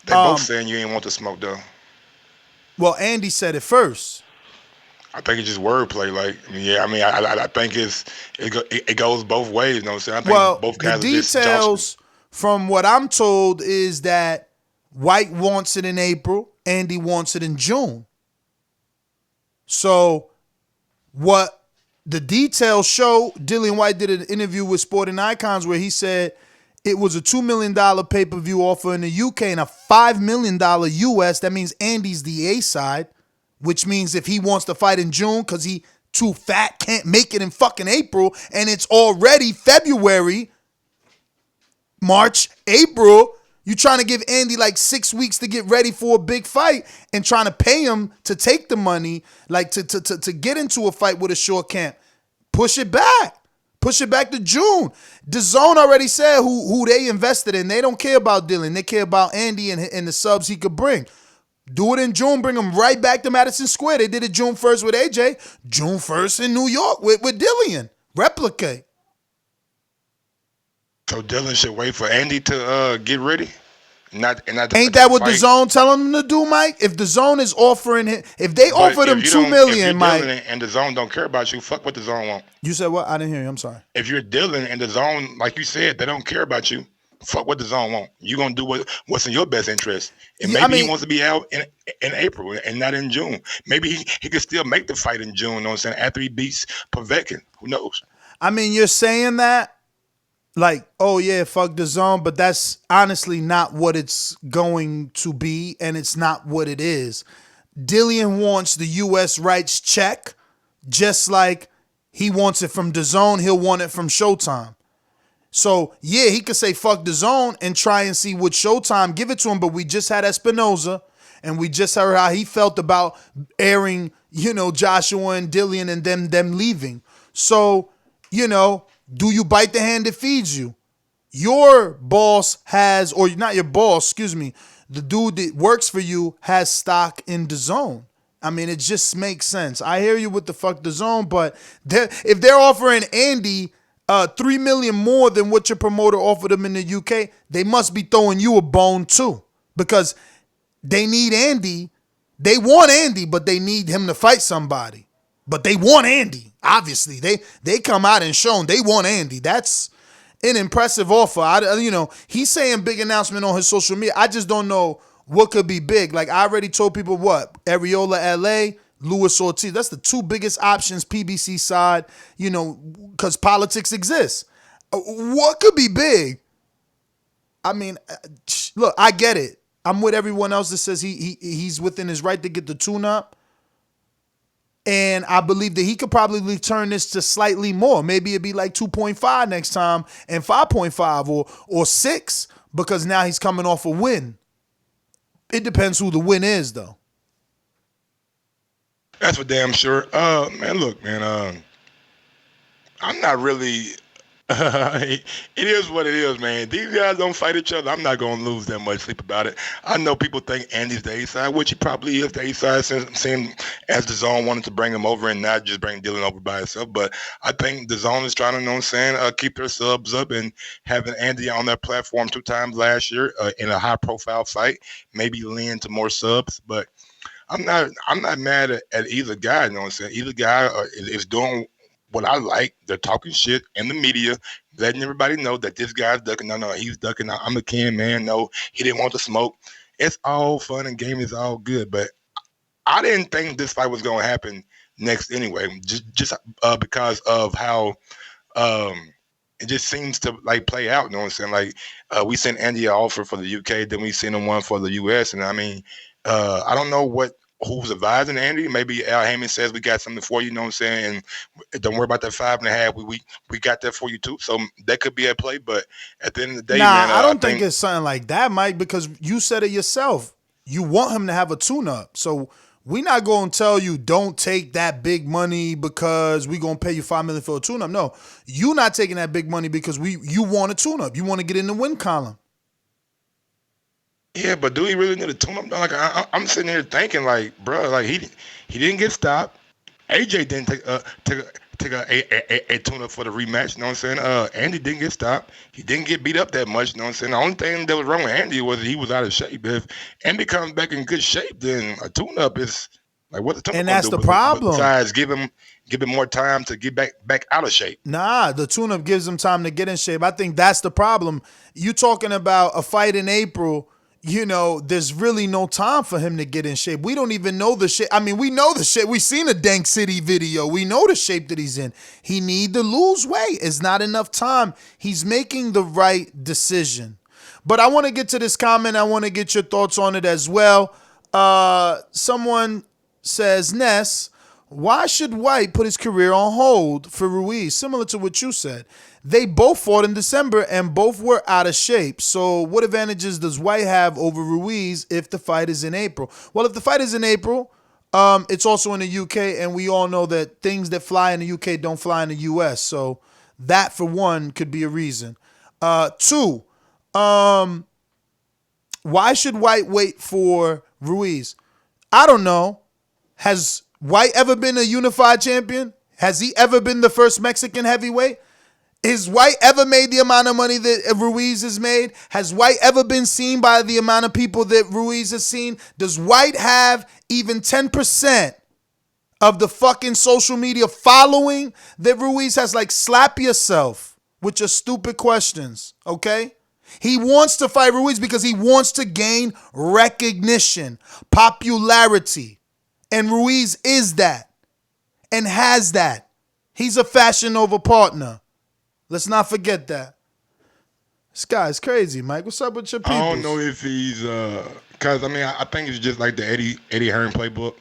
They both saying you ain't want the smoke, though. Well, Andy said it first. I think it's just wordplay. Like, I think it goes both ways. You know what I'm saying? I think both guys the details from what I'm told is that White wants it in April, Andy wants it in June. So what the details show, Dillian Whyte did an interview with Sporting Icons where he said it was a $2 million pay-per-view offer in the UK and a $5 million US. That means Andy's the A side, which means if he wants to fight in June because he too fat, can't make it in fucking April, and it's already February, March, April, you trying to give Andy like 6 weeks to get ready for a big fight and trying to pay him to take the money, like to get into a fight with a short camp. Push it back. Push it back to June. Dazn already said who they invested in. They don't care about Dillian. They care about Andy and the subs he could bring. Do it in June. Bring him right back to Madison Square. They did it June 1st with AJ. June 1st in New York with Dillian. Replicate. So Dillian should wait for Andy to get ready? Ain't that what Dazn telling him to do, Mike? If Dazn is offering him, if they offered him $2 million, Mike, and Dazn don't care about you, fuck what Dazn want. You said what? I didn't hear you. I'm sorry. If you're Dillian and Dazn, like you said, they don't care about you, fuck what Dazn want. You gonna do what's in your best interest. And maybe he wants to be out in April and not in June. Maybe he could still make the fight in June. You know what I'm saying? After he beats Povetkin, who knows? I mean, you're saying that. Like, oh yeah, fuck Dazn, but that's honestly not what it's going to be, and it's not what it is. Dillian wants the U.S. rights check, just like he wants it from Dazn, he'll want it from Showtime. So, yeah, he could say fuck Dazn and try and see what Showtime give it to him, but we just had Espinoza, and we just heard how he felt about airing, Joshua and Dillian and them leaving. So, do you bite the hand that feeds you? Your boss has, or not your boss, excuse me, the dude that works for you has stock in Dazn. I mean, it just makes sense. I hear you with the fuck Dazn, but if they're offering Andy $3 million more than what your promoter offered him in the UK, they must be throwing you a bone too, because they need Andy. They want Andy, but they need him to fight somebody. But they want Andy. Obviously, they come out and shown they want Andy. That's an impressive offer. He's saying big announcement on his social media. I just don't know what could be big. Like, I already told people what? Areola, LA, Luis Ortiz. That's the two biggest options, PBC side, because politics exists. What could be big? I mean, look, I get it. I'm with everyone else that says he's within his right to get the tune-up. And I believe that he could probably turn this to slightly more. Maybe it'd be like 2.5 next time and 5.5 or 6, because now he's coming off a win. It depends who the win is, though. That's for damn sure. Man, look, man. I'm not really. It is what it is, man. These guys don't fight each other. I'm not going to lose that much sleep about it. I know people think Andy's the A-side, which he probably is the A-side, seeing as Dazn wanted to bring him over and not just bring Dillian over by himself. But I think Dazn is trying to, keep their subs up, and having Andy on their platform 2 times last year in a high-profile fight, maybe lean to more subs. But I'm not mad at either guy. You know what I'm saying? Either guy is doing what I like, they're talking shit in the media, letting everybody know that this guy's ducking. No, he's ducking. I'm a Ken man. No, he didn't want the smoke. It's all fun and game. It's all good. But I didn't think this fight was going to happen next anyway, just because of how it just seems to like play out. You know what I'm saying? Like we sent Andy an offer for the UK, then we sent him one for the US, and I mean, I don't know who's advising Andy. Maybe Al Heyman says we got something for you. You know what I'm saying? And don't worry about that 5.5. We got that for you too. So that could be at play. But at the end of the day, man, I don't think it's something like that, Mike, because you said it yourself. You want him to have a tune-up. So we're not going to tell you don't take that big money because we're going to pay you $5 million for a tune-up. No, you're not taking that big money because you want a tune-up. You want to get in the win column. Yeah, but do he really need a tune-up? Like I'm sitting here thinking, like, bro, like he didn't get stopped. AJ didn't take a tune-up for the rematch. You know what I'm saying? Andy didn't get stopped. He didn't get beat up that much. You know what I'm saying? The only thing that was wrong with Andy was he was out of shape. If Andy comes back in good shape, then a tune-up is like what the tune-up. And that's the do problem. Besides, give him more time to get back out of shape. Nah, the tune-up gives him time to get in shape. I think that's the problem. You talking about a fight in April. You know, there's really no time for him to get in shape. We don't even know the shape. I mean, we know the shape. We've seen a Dank City video. We know the shape that he's in. He need to lose weight. It's not enough time. He's making the right decision. But I want to get to this comment. I want to get your thoughts on it as well. Someone says, Ness, why should Whyte put his career on hold for Ruiz? Similar to what you said. They both fought in December and both were out of shape. So what advantages does Whyte have over Ruiz if the fight is in April? Well, if the fight is in April, it's also in the UK, and we all know that things that fly in the UK don't fly in the US. So that, for one, could be a reason. Two, why should Whyte wait for Ruiz? I don't know. Has Whyte ever been a unified champion? Has he ever been the first Mexican heavyweight? Has Whyte ever made the amount of money that Ruiz has made? Has Whyte ever been seen by the amount of people that Ruiz has seen? Does Whyte have even 10% of the fucking social media following that Ruiz has? Like, slap yourself with your stupid questions, okay? He wants to fight Ruiz because he wants to gain recognition, popularity. And Ruiz is that and has that. He's a Fashion Nova partner. Let's not forget that. This guy's crazy, Mike. What's up with your people? I don't know if he's because I mean I think it's just like the Eddie Hearn playbook.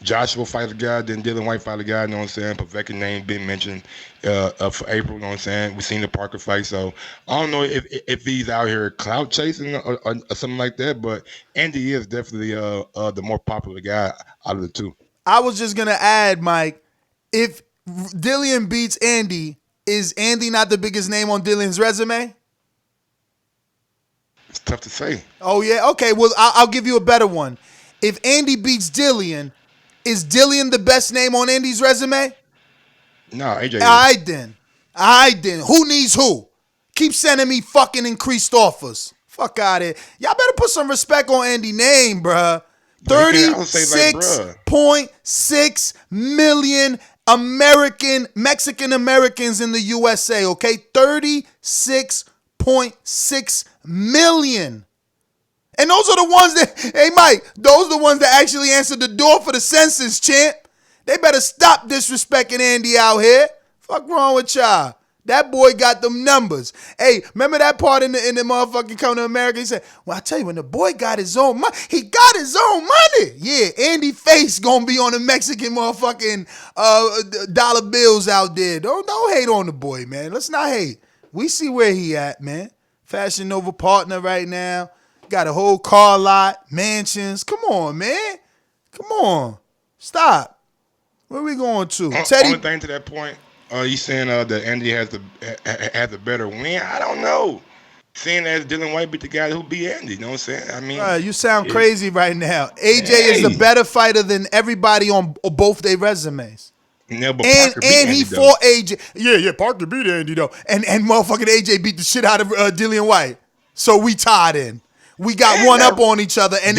Joshua fight a guy, then Dillian Whyte fight a guy. You know what I'm saying? Pavec's name been mentioned for April. You know what I'm saying? We seen the Parker fight, so I don't know if he's out here clout chasing or something like that. But Andy is definitely the more popular guy out of the two. I was just gonna add, Mike, if Dillian beats Andy, is Andy not the biggest name on Dillian's resume? It's tough to say. Oh, yeah? Okay, well, I'll give you a better one. If Andy beats Dillian, is Dillian the best name on Andy's resume? No, AJ. All right, then. Who needs who? Keep sending me fucking increased offers. Fuck out of here. Y'all better put some respect on Andy's name, bruh. 36.6 million Mexican Americans in the USA, okay? 36.6 million. And those are the ones that, hey, Mike, those are the ones that actually answered the door for the census, champ. They better stop disrespecting Andy out here. Fuck wrong with y'all? That boy got them numbers. Hey, remember that part in the motherfucking Coming to America? He said, well, I tell you, when the boy got his own money, he got his own money. Yeah, Andy Face gonna be on the Mexican motherfucking dollar bills out there. Don't hate on the boy, man. Let's not hate. We see where he at, man. Fashion Nova partner right now. Got a whole car lot, mansions. Come on, man. Come on. Stop. Where we going to? Teddy. Only thing to that point. You saying that Andy has the better win? I don't know. Seeing as Dillian Whyte beat the guy who beat Andy, you know what I'm saying? I mean, you sound crazy right now. AJ is a better fighter than everybody on both their resumes. No, but and he Andy, fought AJ. Yeah, Parker beat Andy though, and motherfucking AJ beat the shit out of Dillian Whyte. So we tied in. We got one up on each other, and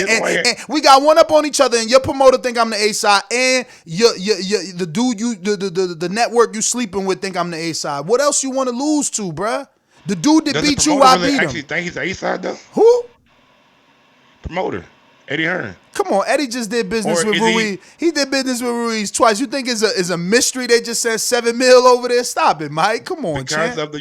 we got one up on each other. And your promoter think I'm the A side, and the dude the network you sleeping with think I'm the A side. What else you want to lose to, bruh? The dude that beat you, I beat him. Actually, think he's the A side though. Who? Promoter Eddie Hearn. Come on, Eddie just did business with Ruiz. He did business with Ruiz twice. You think it's a mystery? They just said $7 million over there. Stop it, Mike. Come on, because of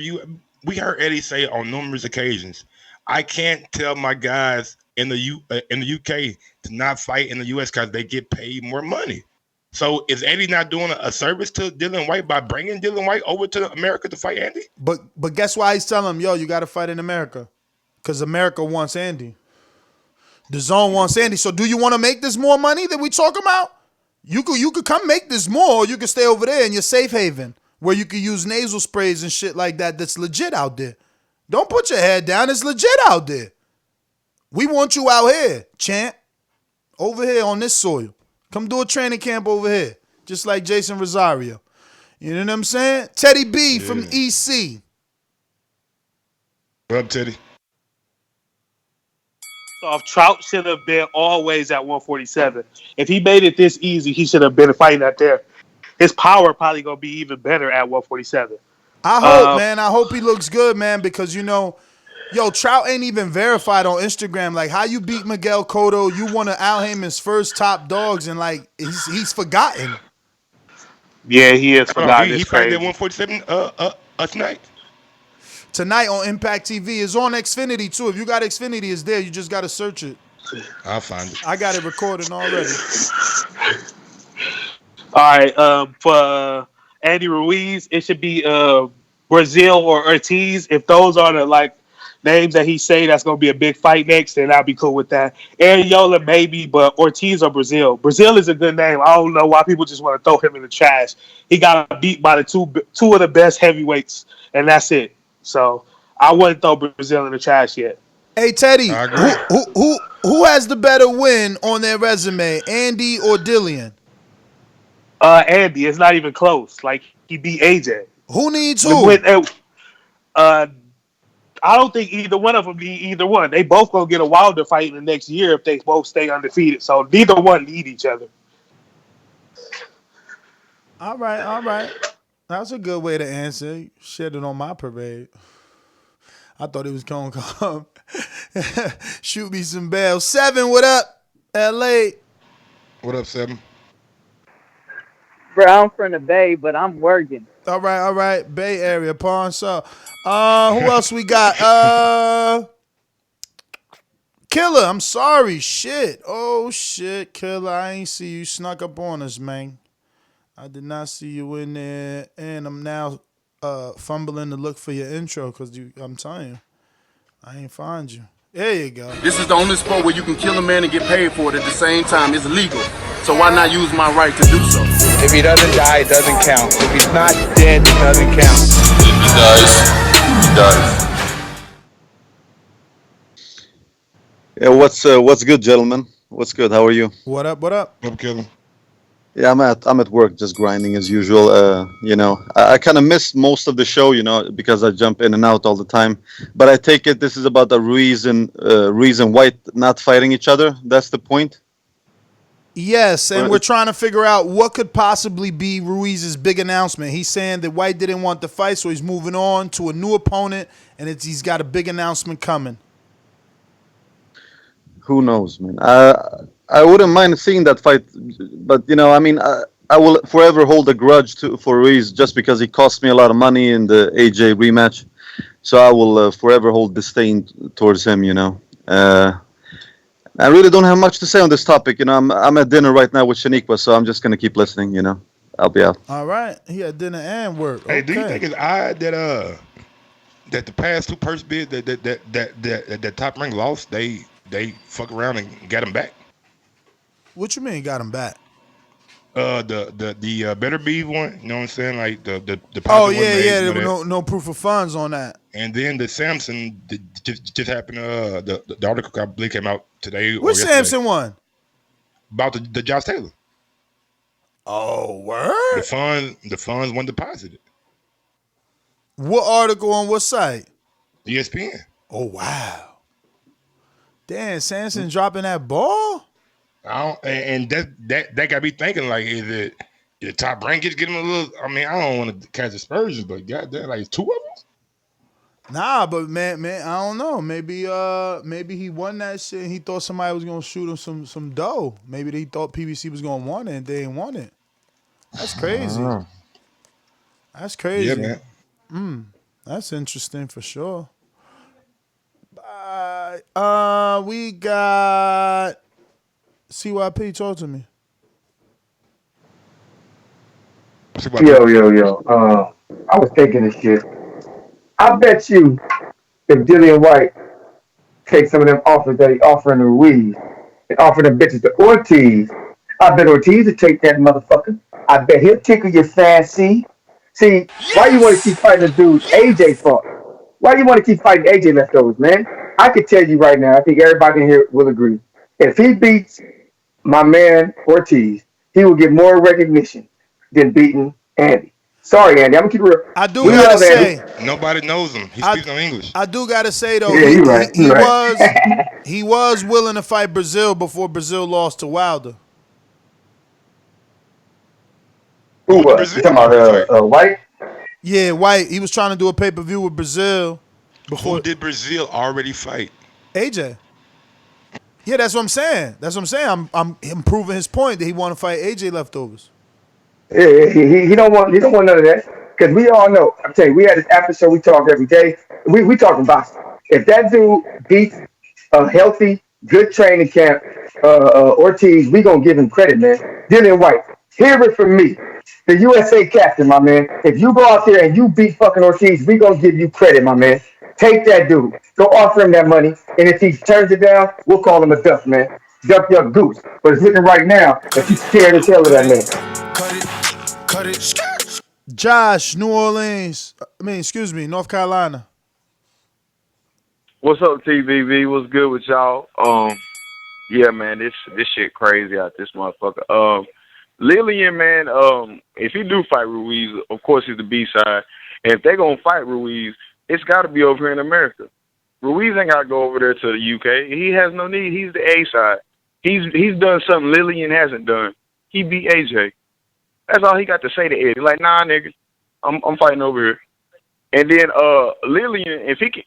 we heard Eddie say on numerous occasions, I can't tell my guys in the UK to not fight in the US because they get paid more money. So is Eddie not doing a service to Dillian Whyte by bringing Dillian Whyte over to America to fight Andy? But guess why he's telling him, yo, you got to fight in America? Because America wants Andy. Dazn wants Andy. So do you want to make this more money that we talking about? You could come make this more, or you could stay over there in your safe haven where you could use nasal sprays and shit like that that's legit out there. Don't put your head down. It's legit out there. We want you out here, champ. Over here on this soil. Come do a training camp over here. Just like Jason Rosario. You know what I'm saying? Teddy B from EC. What up, Teddy? Off Trout should have been always at 147. If he made it this easy, he should have been fighting out there. His power probably gonna be even better at 147. I hope, man. I hope he looks good, man, because Trout ain't even verified on Instagram. Like, how you beat Miguel Cotto? You one of Al Heyman's first top dogs, and like he's forgotten. Yeah, he is forgotten. He fighted at 147 tonight. Tonight on Impact TV. It's on Xfinity too. If you got Xfinity, it's there. You just gotta search it. I'll find it. I got it recorded already. All right, for Andy Ruiz, it should be Brazil or Ortiz. If those are the names that he say that's gonna be a big fight next, then I'll be cool with that. Ariola maybe, but Ortiz or Brazil. Brazil is a good name. I don't know why people just want to throw him in the trash. He got beat by the two of the best heavyweights, and that's it. So I wouldn't throw Brazil in the trash yet. Hey Teddy, who has the better win on their resume, Andy or Dillian? Andy. It's not even close. Like, he beat AJ. Who needs who? I don't think either one of them need either one. They both gonna get a Wilder fight in the next year if they both stay undefeated. So neither one need each other. All right. That's a good way to answer. Shed it on my parade. I thought it was going to come. Shoot me some bells. 7, what up? LA. What up, 7? Bro, I'm from the Bay, but I'm working. All right. Bay Area, Pawn. So, who else we got? Killer, I'm sorry. Shit. Oh, shit, Killer. I ain't see you snuck up on us, man. I did not see you in there, and I'm now fumbling to look for your intro because I'm telling you, I ain't find you. There you go. This is the only sport where you can kill a man and get paid for it at the same time. It's illegal. So why not use my right to do so? If he doesn't die, it doesn't count. If he's not dead, it doesn't count. If he dies, he dies. Yeah, what's good, gentlemen? What's good? How are you? What up? What up, Killer? Yeah, I'm at work, just grinding as usual. I kind of missed most of the show, because I jump in and out all the time. But I take it this is about the Ruiz and Whyte not fighting each other. That's the point. Yes, and we're trying to figure out what could possibly be Ruiz's big announcement. He's saying that Whyte didn't want the fight, so he's moving on to a new opponent, and he's got a big announcement coming. Who knows, man? I wouldn't mind seeing that fight, but I will forever hold a grudge for Ruiz just because he cost me a lot of money in the AJ rematch. So I will forever hold disdain towards him. I really don't have much to say on this topic. I'm at dinner right now with Shaniqua, so I'm just gonna keep listening. I'll be out. All right, he had dinner and work. Hey, do you think it's odd that the past 2 purse bids that Top Rank lost, they fuck around and got him back? What you mean got him back? The Better Be one, you know what I'm saying? Like the oh yeah, there was no proof of funds on that. And then the Samson just happened. The article I believe came out today. Which Samson one? About the Josh Taylor. Oh, word. The funds weren't deposited. What article on what site? ESPN. Oh wow. Damn, Sanson dropping that ball. And that got me thinking like, is it the top rankings get him a little? I mean, I don't want to catch aspersions, but goddamn, like 2 of them. Nah, but man, I don't know. Maybe he won that shit and he thought somebody was gonna shoot him some dough. Maybe they thought PBC was gonna want it and they didn't want it. That's crazy. That's crazy. Yeah, man. That's interesting for sure. We got CYP. Talk to me. Yo. I was thinking this shit. I bet you if Dillian Whyte takes some of them offers that he offering to Ruiz and offer them bitches to Ortiz, I bet Ortiz would take that motherfucker. I bet he'll tickle your fancy. See, why you want to keep fighting this dude AJ for? Why you want to keep fighting AJ leftovers, man? I can tell you right now, I think everybody in here will agree. If he beats my man Ortiz, he will get more recognition than beating Andy. Sorry, Andy. I'm gonna keep it real. I do gotta say, nobody knows him. He speaks no English. I do gotta say though, yeah, you're right. He was willing to fight Brazil before Brazil lost to Wilder. Who was? You talking about Whyte? Yeah, Whyte. He was trying to do a pay-per-view with Brazil. Who did Brazil already fight? AJ. Yeah, that's what I'm saying. I'm proving his point that he want to fight AJ leftovers. Yeah, he don't want none of that. Because we all know, I'm telling you, we had this after show, we talk every day. We talking boxing. If that dude beats a healthy, good training camp, Ortiz, we gonna give him credit, man. Dillian Whyte, hear it from me. The USA captain, my man. If you go out there and you beat fucking Ortiz, we gonna give you credit, my man. Take that dude. Go offer him that money. And if he turns it down, we'll call him a duck, man. Duck your goose. But it's looking right now that you scared as hell of that man. Josh, New Orleans. North Carolina. What's up, TVV? What's good with y'all? Yeah, man, this shit crazy out this motherfucker. Lillian, man, if he do fight Ruiz, of course he's the B side. And if they gonna fight Ruiz, it's got to be over here in America. Ruiz ain't got to go over there to the UK. He has no need. He's the A side. He's done something Lillian hasn't done. He beat AJ. That's all he got to say to Eddie. Like, nah, nigga, I'm fighting over here. And then Lillian, if he can,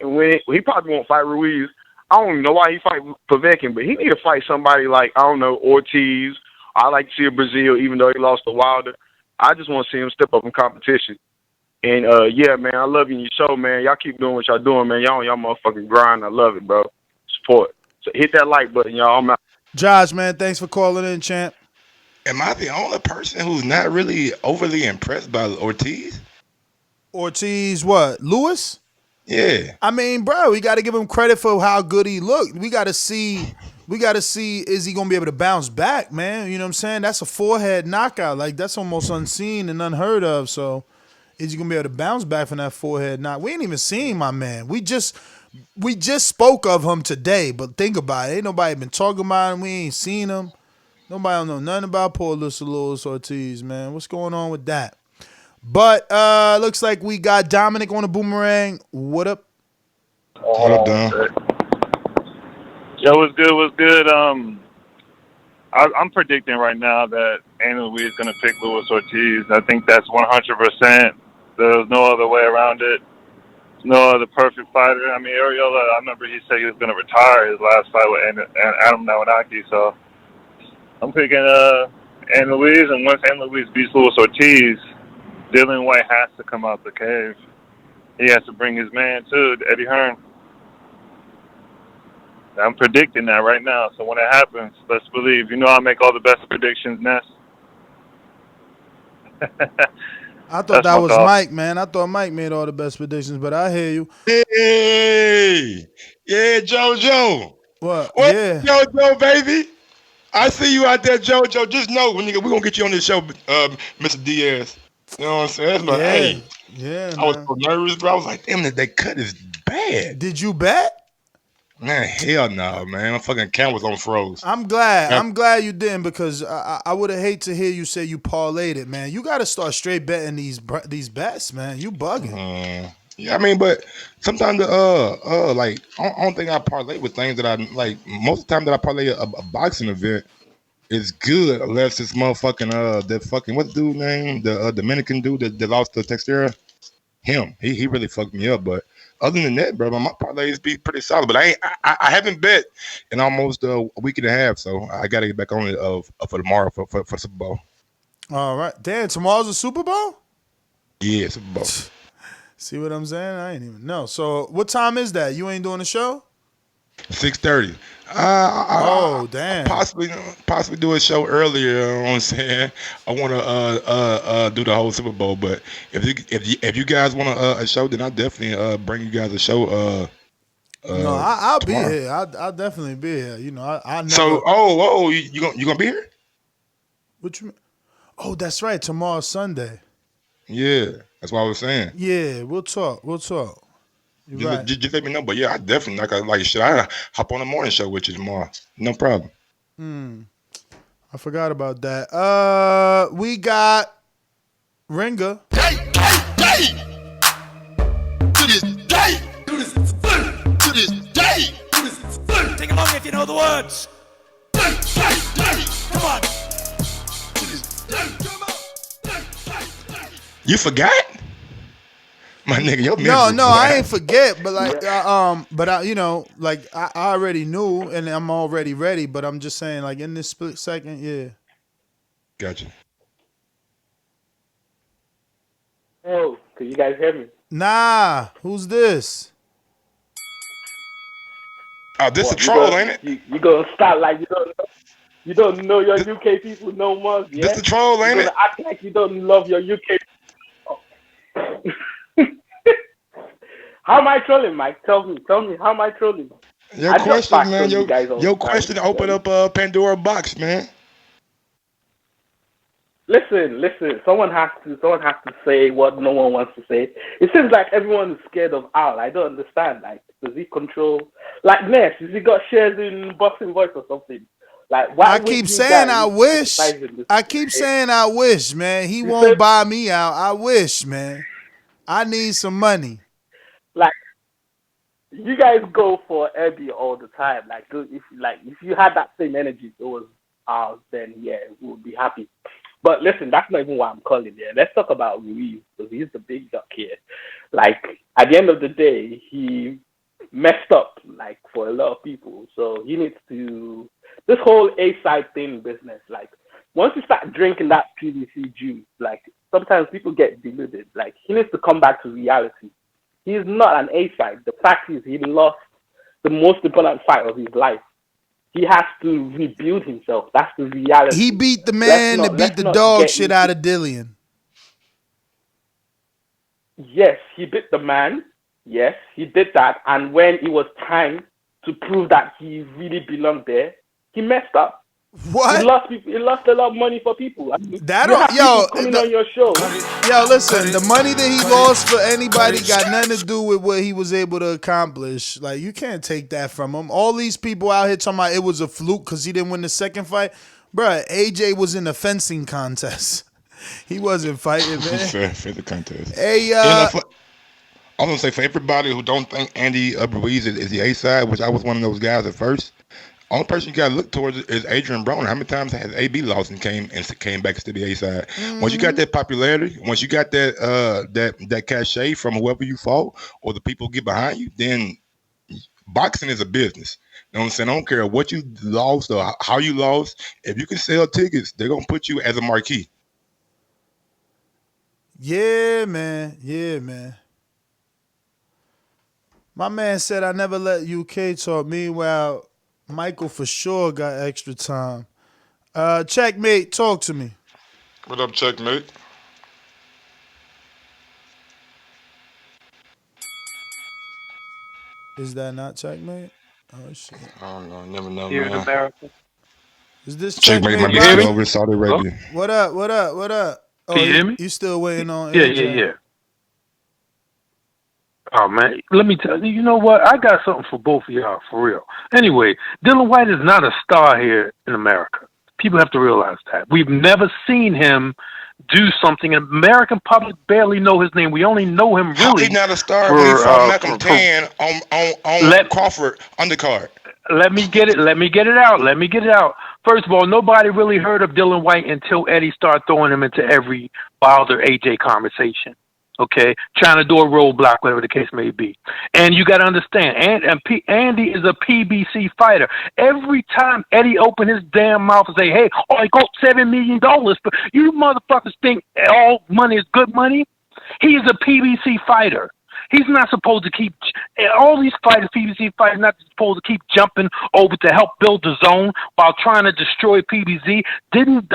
he probably won't fight Ruiz. I don't even know why he fight Povetkin, but he need to fight somebody like, I don't know, Ortiz. I like to see a Brazil, even though he lost to Wilder. I just want to see him step up in competition. And yeah, man, I love you in your show, man. Y'all keep doing what y'all doing, man. Y'all on y'all motherfucking grind. I love it, bro. Support. So hit that like button, y'all. I'm out. Josh, man, thanks for calling in, champ. Am I the only person who's not really overly impressed by Ortiz? Ortiz, what? Lewis? Yeah. I mean, bro, we got to give him credit for how good he looked. We got to see, is he going to be able to bounce back, man? You know what I'm saying? That's a forehead knockout. Like, that's almost unseen and unheard of. So, is he going to be able to bounce back from that forehead knock? We ain't even seen my man. We just spoke of him today, but think about it. Ain't nobody been talking about him. We ain't seen him. Nobody don't know nothing about poor Luis Ortiz, man. What's going on with that? But looks like we got Dominic on the boomerang. What up? What up, Dom? Yo, what's good? What's good? I'm predicting right now that Andy Ruiz is going to pick Luis Ortiz. I think that's 100%. There's no other way around it. No other perfect fighter. I mean, Ariola, I remember he said he was going to retire his last fight with Adam Nawanaki. So I'm picking Andy Ruiz, and once Andy Ruiz beats Luis Ortiz, Dillian Whyte has to come out the cave. He has to bring his man too, Eddie Hearn. I'm predicting that right now. So when it happens, let's believe. You know I make all the best predictions, Ness. I thought that was Mike, man. I thought Mike made all the best predictions, but I hear you. Hey, yeah, JoJo. What? Yeah, JoJo, baby. I see you out there, JoJo. Just know, we're gonna get you on this show, Mr. Diaz. You know what I'm saying? That's my hey. Yeah, I was so nervous, bro. I was like, damn, that cut is bad. Did you bet? Man, hell no, man. My fucking camera was on froze. I'm glad. I'm glad you didn't, because I would have hated to hear you say you parlayed it, man. You got to start straight betting these bets, man. You bugging. Yeah, I mean, but sometimes like I don't think I parlay with things that I like. Most of the time that I parlay a boxing event is good unless it's motherfucking that fucking what's the dude name, the Dominican dude that lost to Texera. Him, he really fucked me up. But other than that, bro, my parlays be pretty solid. But I haven't bet in almost a week and a half, so I got to get back on it for tomorrow for Super Bowl. All right, damn. Tomorrow's a Super Bowl. Yeah, Super Bowl. See what I'm saying? I ain't even know. So what time is that? You ain't doing the show? 6:30. Oh, damn. Possibly do a show earlier. You know what I'm saying? I want to do the whole Super Bowl, but if you guys want a show, then I'll definitely bring you guys a show. No, I'll be tomorrow. here. I'll definitely be here. You know, I never. So you gonna be here? What you mean? Oh, that's right. Tomorrow's Sunday. Yeah, that's what I was saying. Yeah, we'll talk. You're right. Just let me know. But yeah, I definitely like shit. I hop on the morning show with you tomorrow. No problem. I forgot about that. We got Ringer. To this day. To this day. Take along if you know the words. Come on. You forgot? My nigga, your No, I ain't forget, but like, you know, like I already knew, and I'm already ready. But I'm just saying, like in this split second, yeah. Gotcha. Oh, can you guys hear me? Nah, who's this? Oh, this a troll, ain't it? You gonna start like you don't know your UK people no more. Yeah? This the troll, ain't you it? gonna act like you don't love your UK. How am I trolling, Mike? Tell me, how am I trolling? Your question, man. Your question open up a Pandora box, man. Listen. Someone has to say what no one wants to say. It seems like everyone is scared of Al. I don't understand. Like, does he control? Like Ness, has he got shares in Boxing Voice or something? Like, why? I keep saying I wish. I keep saying I wish, man. He won't buy me out. I wish, man. I need some money. Like, you guys go for Eddie all the time. Like, if you had that same energy towards ours, then yeah, we would be happy. But listen, that's not even why I'm calling here. Let's talk about Ruiz, because he's the big duck here. Like, at the end of the day, he messed up, like, for a lot of people. So he needs to, this whole A-side thing business, like, once you start drinking that PVC juice, like, sometimes people get deluded. Like, he needs to come back to reality. He's not an A-side. The fact is he lost the most important fight of his life. He has to rebuild himself. That's the reality. He beat the man that beat the dog shit out of Dillian. Yes, he beat the man. Yes, he did that. And when it was time to prove that he really belonged there, he messed up. What? He lost a lot of money for people. I mean, coming on your show. Yo, listen, the money that he lost for anybody got nothing to do with what he was able to accomplish. Like, you can't take that from him. All these people out here talking about it was a fluke because he didn't win the second fight. Bruh, AJ was in a fencing contest. He wasn't fighting, man. Fair the contest. Hey, I was gonna say, for everybody who don't think Andy Ruiz is the A-side, which I was one of those guys at first, only person you gotta look towards is Adrian Broner. How many times has AB lost and came back to the A-side? Once you got that popularity, once you got that cachet from whoever you fought or the people get behind you, then boxing is a business. You know what I'm saying? I don't care what you lost or how you lost. If you can sell tickets, they're gonna put you as a marquee. Yeah, man. Yeah, man. My man said I never let UK talk. Meanwhile, Michael for sure got extra time. Checkmate, talk to me. What up, Checkmate? Is that not Checkmate? Oh shit! I don't know. Never know. Here in America. Is this Checkmate? Might be Bobby? over Saudi Arabia. What up? What up? What up? Oh, Can you hear me? You still waiting on? Yeah. Oh, man, let me tell you, you know what? I got something for both of y'all, for real. Anyway, Dillian Whyte is not a star here in America. People have to realize that. We've never seen him do something. And American public barely know his name. We only know him really. He's not a star when he fought Malcolm Tan on Crawford undercard. Let me get it out. First of all, nobody really heard of Dillian Whyte until Eddie started throwing him into every Wilder AJ conversation. Okay, trying to do a roadblock, whatever the case may be. And you got to understand, Andy is a PBC fighter. Every time Eddie opened his damn mouth and say, "Hey, I got $7 million," but you motherfuckers think all money is good money. He is a PBC fighter. He's not supposed to keep all these fighters, PBC fighters, not supposed to keep jumping over to help build the zone while trying to destroy PBC. Didn't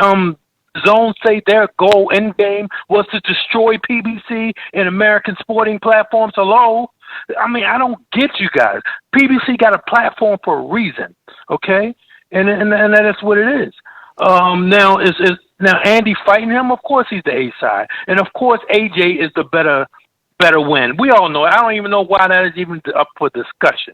Zone say their goal end game was to destroy PBC in American sporting platforms? Hello? I mean, I don't get you guys. PBC got a platform for a reason, okay? And that's what it is. Now Andy fighting him? Of course he's the A side, and of course AJ is the better win. We all know it. I don't even know why that is even up for discussion.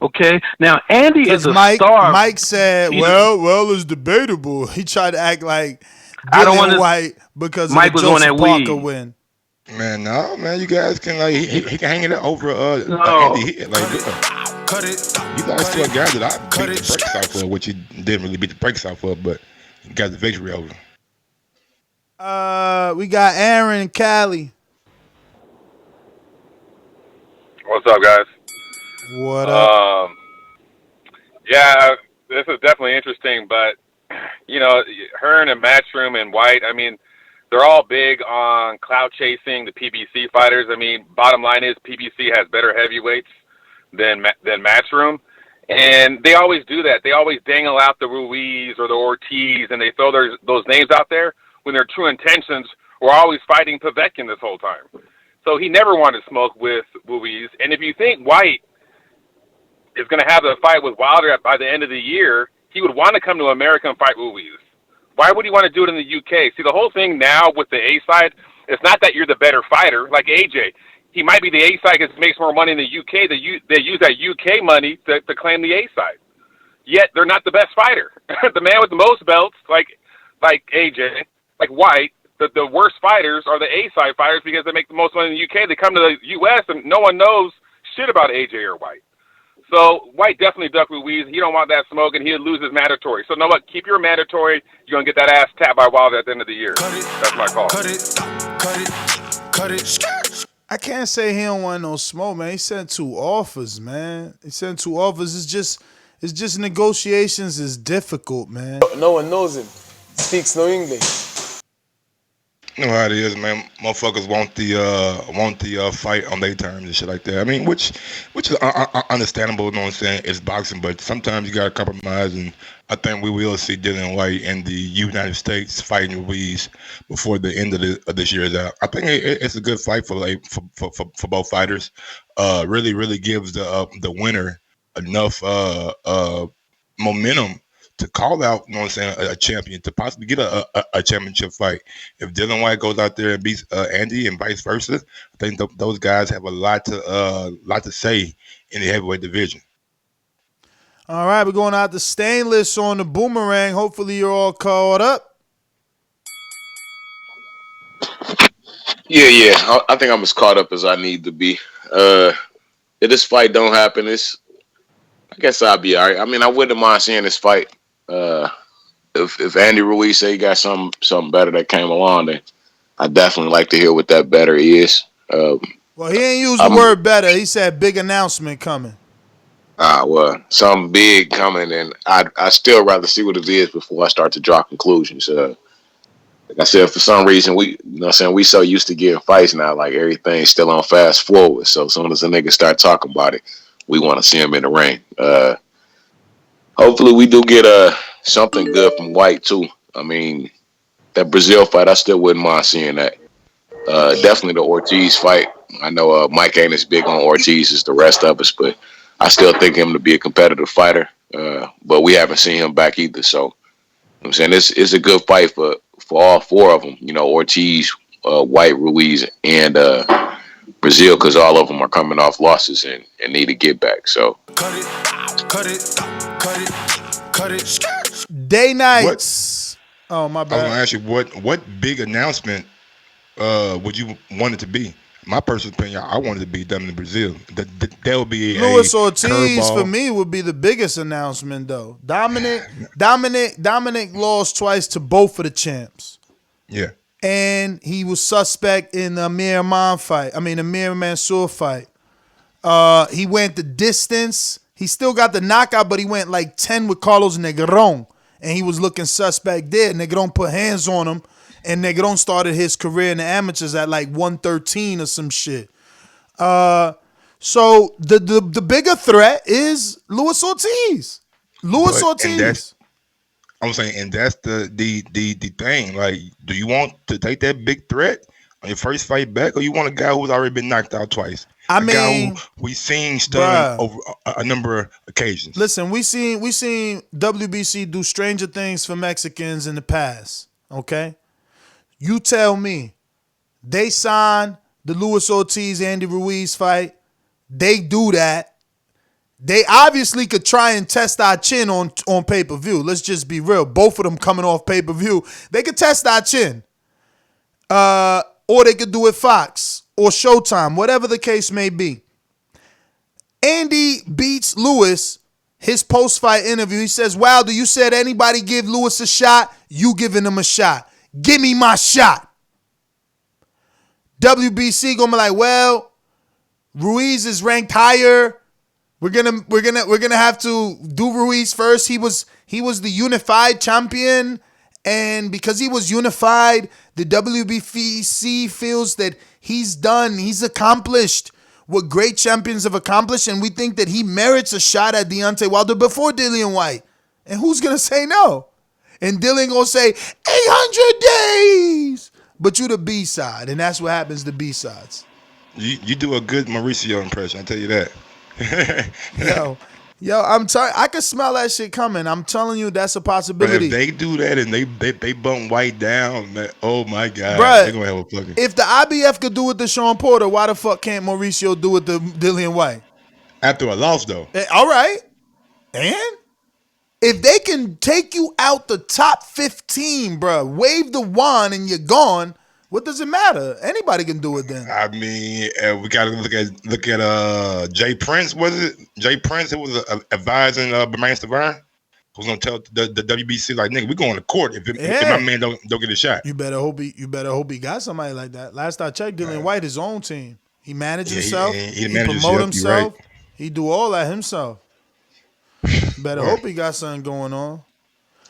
Okay, now Andy is a star. Mike said, "Well, it's debatable." He tried to act like I don't want White because Mike of the was Joseph on that Parker weed. win. Man, no, man, you guys can he can hang it over No. Andy here. Like, you lost to a guy that I beat the brakes off of, which you didn't really beat the brakes off of, but you got the victory over. We got Aaron and Cali. What's up, guys? What up? Yeah, this is definitely interesting, but you know, Hearn and Matchroom and White, I mean, they're all big on clout chasing the PBC fighters. I mean, bottom line is PBC has better heavyweights than Matchroom, and they always do that. They always dangle out the Ruiz or the Ortiz, and they throw those names out there when their true intentions were always fighting Povetkin this whole time. So he never wanted to smoke with Ruiz. And if you think White is going to have a fight with Wilder by the end of the year, he would want to come to America and fight Ruiz. Why would he want to do it in the UK? See, the whole thing now with the A side, it's not that you're the better fighter, like AJ. He might be the A side because he makes more money in the UK. They use that UK money to claim the A side. Yet they're not the best fighter. The man with the most belts, like AJ, like White, the worst fighters are the A side fighters because they make the most money in the UK. They come to the US and no one knows shit about AJ or White. So White definitely ducked Ruiz. He don't want that smoke, and he'll lose his mandatory. So know what? Keep your mandatory. You're gonna get that ass tapped by Wilder at the end of the year. That's my call. Cut it. I can't say he don't want no smoke, man. He sent 2 offers, man. He sent 2 offers. It's just negotiations is difficult, man. No one knows him. Speaks no English. You know how it is, man. Motherfuckers want the fight on their terms and shit like that. I mean, which is understandable. You know what I'm saying? It's boxing, but sometimes you gotta compromise. And I think we will see Dillian Whyte in the United States fighting Ruiz before the end of this year is out. I think it's a good fight for both fighters. Really gives the winner enough momentum to call out, you know what I'm saying, a champion, to possibly get a championship fight. If Dillian Whyte goes out there and beats Andy and vice versa, I think those guys have a lot to say in the heavyweight division. All right, we're going out to Stainless on the Boomerang. Hopefully you're all caught up. Yeah. I think I'm as caught up as I need to be. If this fight don't happen, I guess I'll be all right. I mean, I wouldn't mind seeing this fight. If Andy Ruiz say he got something better that came along, then I definitely like to hear what that better is. Well, he ain't used the word better. He said big announcement coming. Well, something big coming, and I still rather see what it is before I start to draw conclusions. Like I said, for some reason, we so used to getting fights now, like everything's still on fast forward. So as soon as a nigga start talking about it, we want to see him in the ring. Hopefully we do get something good from White too. I mean, that Brazil fight, I still wouldn't mind seeing that. Definitely the Ortiz fight. I know Mike ain't as big on Ortiz as the rest of us, but I still think him to be a competitive fighter. But we haven't seen him back either. So I'm saying it's a good fight for all 4 of them. You know, Ortiz, White, Ruiz, and Brazil, because all of them are coming off losses and need to get back. So cut it. Day nights. Oh, my I was gonna bad. ask you what big announcement would you want it to be? My personal opinion, I wanted to be done in Brazil. That would be Luis a Ortiz for curveball. me would be the biggest announcement though. Dominic lost twice to both of the champs. Yeah. And he was suspect in the Amir Mansour fight. He went the distance. He still got the knockout, but he went like 10 with Carlos Negron. And he was looking suspect there. Negron put hands on him. And Negron started his career in the amateurs at like 113 or some shit. So the bigger threat is Luis Ortiz. I'm saying, and that's the thing. Like, do you want to take that big threat on your first fight back, or you want a guy who's already been knocked out twice? A guy who we've seen stun over a number of occasions. Listen, we seen WBC do stranger things for Mexicans in the past. Okay, you tell me, they signed the Luis Ortiz Andy Ruiz fight. They do that. They obviously could try and test our chin on pay-per-view. Let's just be real. Both of them coming off pay-per-view. They could test our chin. Or they could do it Fox or Showtime, whatever the case may be. Andy beats Lewis. His post-fight interview, he says, Wilder, you said anybody give Lewis a shot, you giving him a shot. Give me my shot. WBC gonna be like, well, Ruiz is ranked higher. We're gonna have to do Ruiz first. He was the unified champion, and because he was unified, the WBC feels that he's accomplished what great champions have accomplished, and we think that he merits a shot at Deontay Wilder before Dillian Whyte. And who's gonna say no? And Dillian gonna say 800 days, but you the B side, and that's what happens to B sides. You do a good Mauricio impression, I tell you that. Yo, I'm sorry. I can smell that shit coming. I'm telling you, that's a possibility. But if they do that and they bump White down, man, oh my God, Bruh, they're gonna have a fucking. If the IBF could do it to Sean Porter, why the fuck can't Mauricio do it to Dillian Whyte? After a loss, though. All right. And if they can take you out the top 15, bruh, wave the wand and you're gone, what does it matter? Anybody can do it then. I mean, we got to look at Jay Prince. Was it Jay Prince who was advising Bermain Stavern? Who's gonna tell the WBC like, nigga, we going to court if my man don't get a shot. You better hope he got somebody like that. Last I checked, Dillian Whyte, his own team. He managed himself. He promote himself. Right. He do all that himself. Better hope he got something going on.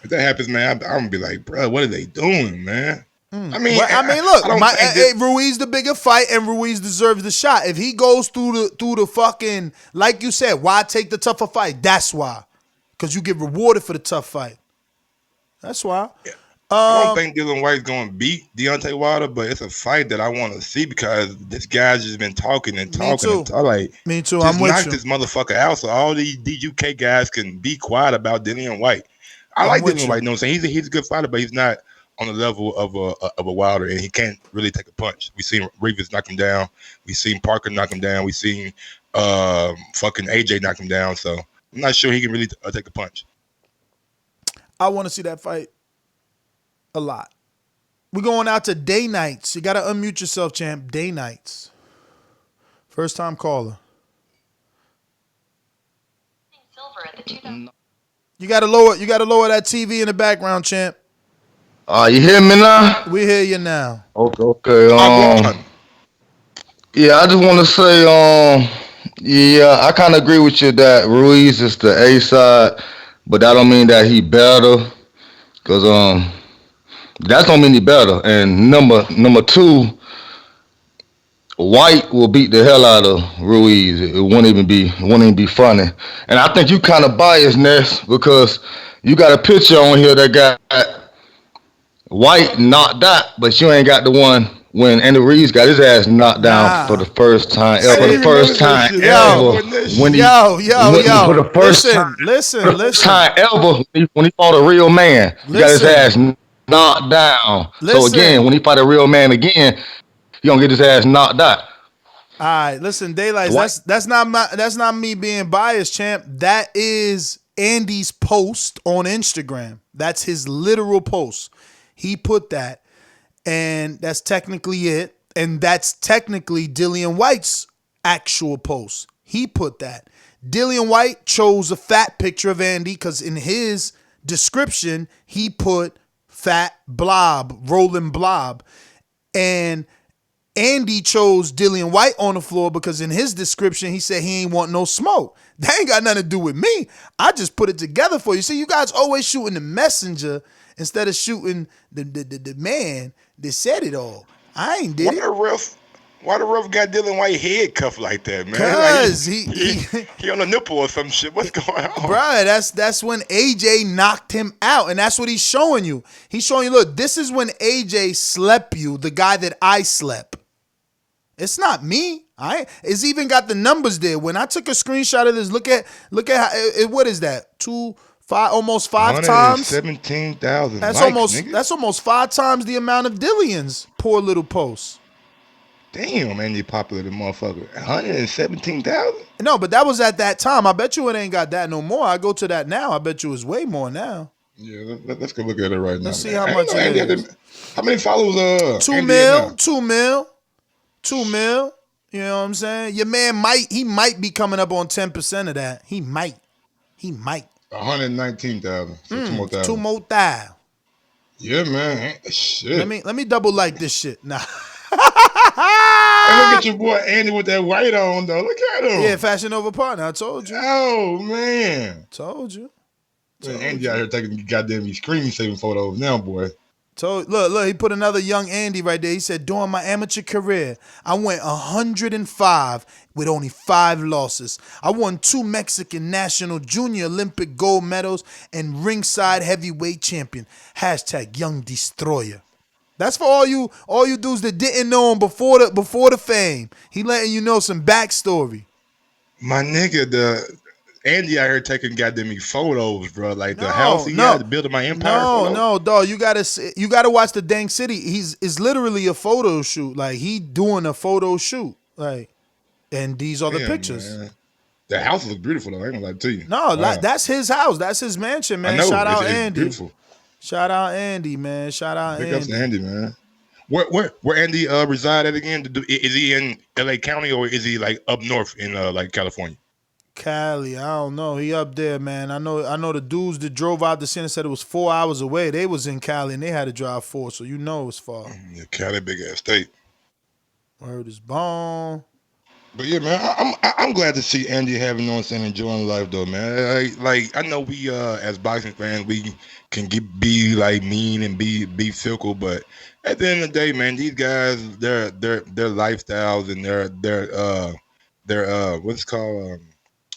If that happens, man, I'm gonna be like, bro, what are they doing, man? I mean, look, Ruiz the bigger fight, and Ruiz deserves the shot. If he goes through the fucking, like you said, why take the tougher fight? That's why, because you get rewarded for the tough fight. That's why. Yeah. I don't think Dillian Whyte's going to beat Deontay Wilder, but it's a fight that I want to see because this guy's just been talking and talking. Me too. Just I'm with knock you. this motherfucker out so all these UK guys can be quiet about Dillian Whyte. I like Dillian Whyte. You know what I'm saying? He's a good fighter, but he's not on the level of a Wilder, and he can't really take a punch. We've seen Rivas knock him down. We've seen Parker knock him down. We've seen fucking AJ knock him down. So I'm not sure he can really take a punch. I want to see that fight a lot. We're going out to day nights. You got to unmute yourself, champ. Day nights. First time caller. You got to lower that TV in the background, champ. You hear me now? We hear you now. Okay. Yeah, I just want to say, yeah, I kind of agree with you that Ruiz is the A side, but that don't mean that he better, cause that don't mean he better. And number two, White will beat the hell out of Ruiz. It won't even be funny. And I think you kind of biased, Ness, because you got a picture on here that got White knocked out, but you ain't got the one when Andy Ruiz got his ass knocked down for the first time ever. For the first time ever. For the first time ever when he fought a real man. He got his ass knocked down. So again, when he fight a real man again, he gonna get his ass knocked out. All right, listen, Daylight. That's not me being biased, champ. That is Andy's post on Instagram. That's his literal post. He put that, and that's technically it. And that's technically Dillian Whyte's actual post. He put that. Dillian Whyte chose a fat picture of Andy because in his description, he put fat blob, rolling blob. And Andy chose Dillian Whyte on the floor because in his description, he said he ain't want no smoke. That ain't got nothing to do with me. I just put it together for you. See, you guys always shooting the messenger instead of shooting the man that said it all. I ain't did it. Why the ref got Dillian Whyte head cuffed like that, man? Cause like he on a nipple or some shit. What's going on? Bruh, that's when AJ knocked him out, and that's what he's showing you. He's showing you, look, this is when AJ slept you, the guy that I slept. It's not me. It's even got the numbers there. When I took a screenshot of this, look at how, what is that? Almost five times. 17,000. That's almost 5 times the amount of Dillian's poor little post. Damn, man, you popular the motherfucker. 117,000? No, but that was at that time. I bet you it ain't got that no more. I go to that now. I bet you it's way more now. Yeah, let's go look at it right now. Let's see how much it is. How many followers? 2 mil. 2 mil. 2 mil. You know what I'm saying? Your man might be coming up on 10% of that. He might. 119,000. So 2 more thousand. 2 more thousand. Yeah, man. Shit. Let me double like this shit. Nah. Hey, look at your boy Andy with that white on, though. Look at him. Yeah, Fashion Nova partner. I told you. Oh, man. Told you. Man, Andy out here taking goddamn screen saving photos now, boy. Look, he put another young Andy right there. He said, during my amateur career, I went 105 with only 5 losses. I won 2 Mexican National Junior Olympic gold medals and ringside heavyweight champion. # Young Destroyer. That's for all you dudes that didn't know him before the fame. He letting you know some backstory. My nigga, the Andy out here taking goddamn photos, bro. Like the house he had, building my empire. No, dog. You gotta watch the dang city. It's literally a photo shoot. Like he doing a photo shoot. Like, and these are the pictures. Man. The house looks beautiful though. I ain't gonna lie to you. No, wow. That's his house. That's his mansion, man. I know. Shout out it's Andy. Beautiful. Shout out Andy, man. Shout out Big Andy. ups to Andy, man. Where Andy reside at again? Is he in LA County or is he like up north in like California? Cali, I don't know. He up there, man. I know the dudes that drove out the center said it was 4 hours away. They was in Cali and they had to drive 4, so you know it's far. Yeah, Cali, big ass state. Word is bone. But yeah, man, I'm glad to see Andy having, you know what I'm saying, enjoying life though, man. Like I know we as boxing fans we can be like mean and be fickle, but at the end of the day, man, these guys their lifestyles and their what's called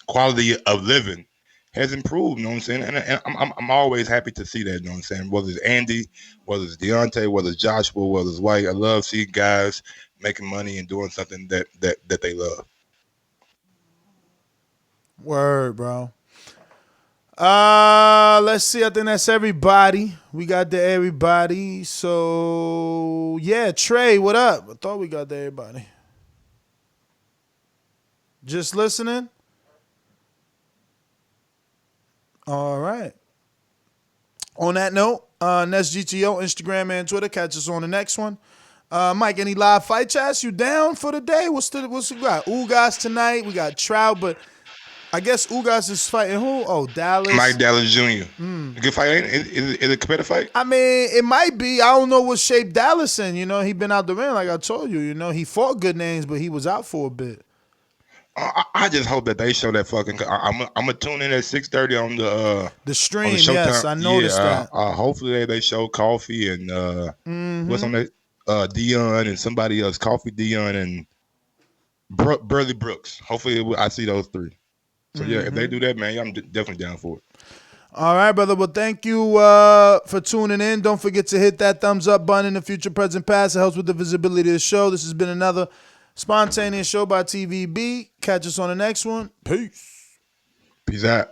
quality of living has improved, you know what I'm saying? And I'm always happy to see that, you know what I'm saying? Whether it's Andy, whether it's Deontay, whether it's Joshua, whether it's White, I love seeing guys making money and doing something that they love. Word, bro. Let's see. I think that's everybody. We got to everybody. So yeah, Trey, what up? I thought we got to everybody. Just listening. All right. On that note, next GTO, Instagram and Twitter. Catch us on the next one. Mike, any live fight chats? You down for the day? What's we got? Ugas tonight. We got Trout, but I guess Ugas is fighting who? Oh, Dallas. Mike Dallas Jr. A good fight, ain't it? Is it a competitive fight? I mean, it might be. I don't know what shape Dallas in. You know, he been out the ring, like I told you. You know, he fought good names, but he was out for a bit. I just hope that they show that fucking. I'm gonna tune in at 6:30 on the stream. On the yes, I noticed that. Hopefully they show Coffee and what's on that Dion and somebody else, Coffee, Dion and Burley Brooks. Hopefully I see those 3. So yeah, if they do that, man, I'm definitely down for it. All right, brother. Well, thank you for tuning in. Don't forget to hit that thumbs up button in the future, present, past. It helps with the visibility of the show. This has been another spontaneous show by TVB. Catch us on the next one. Peace. Peace out.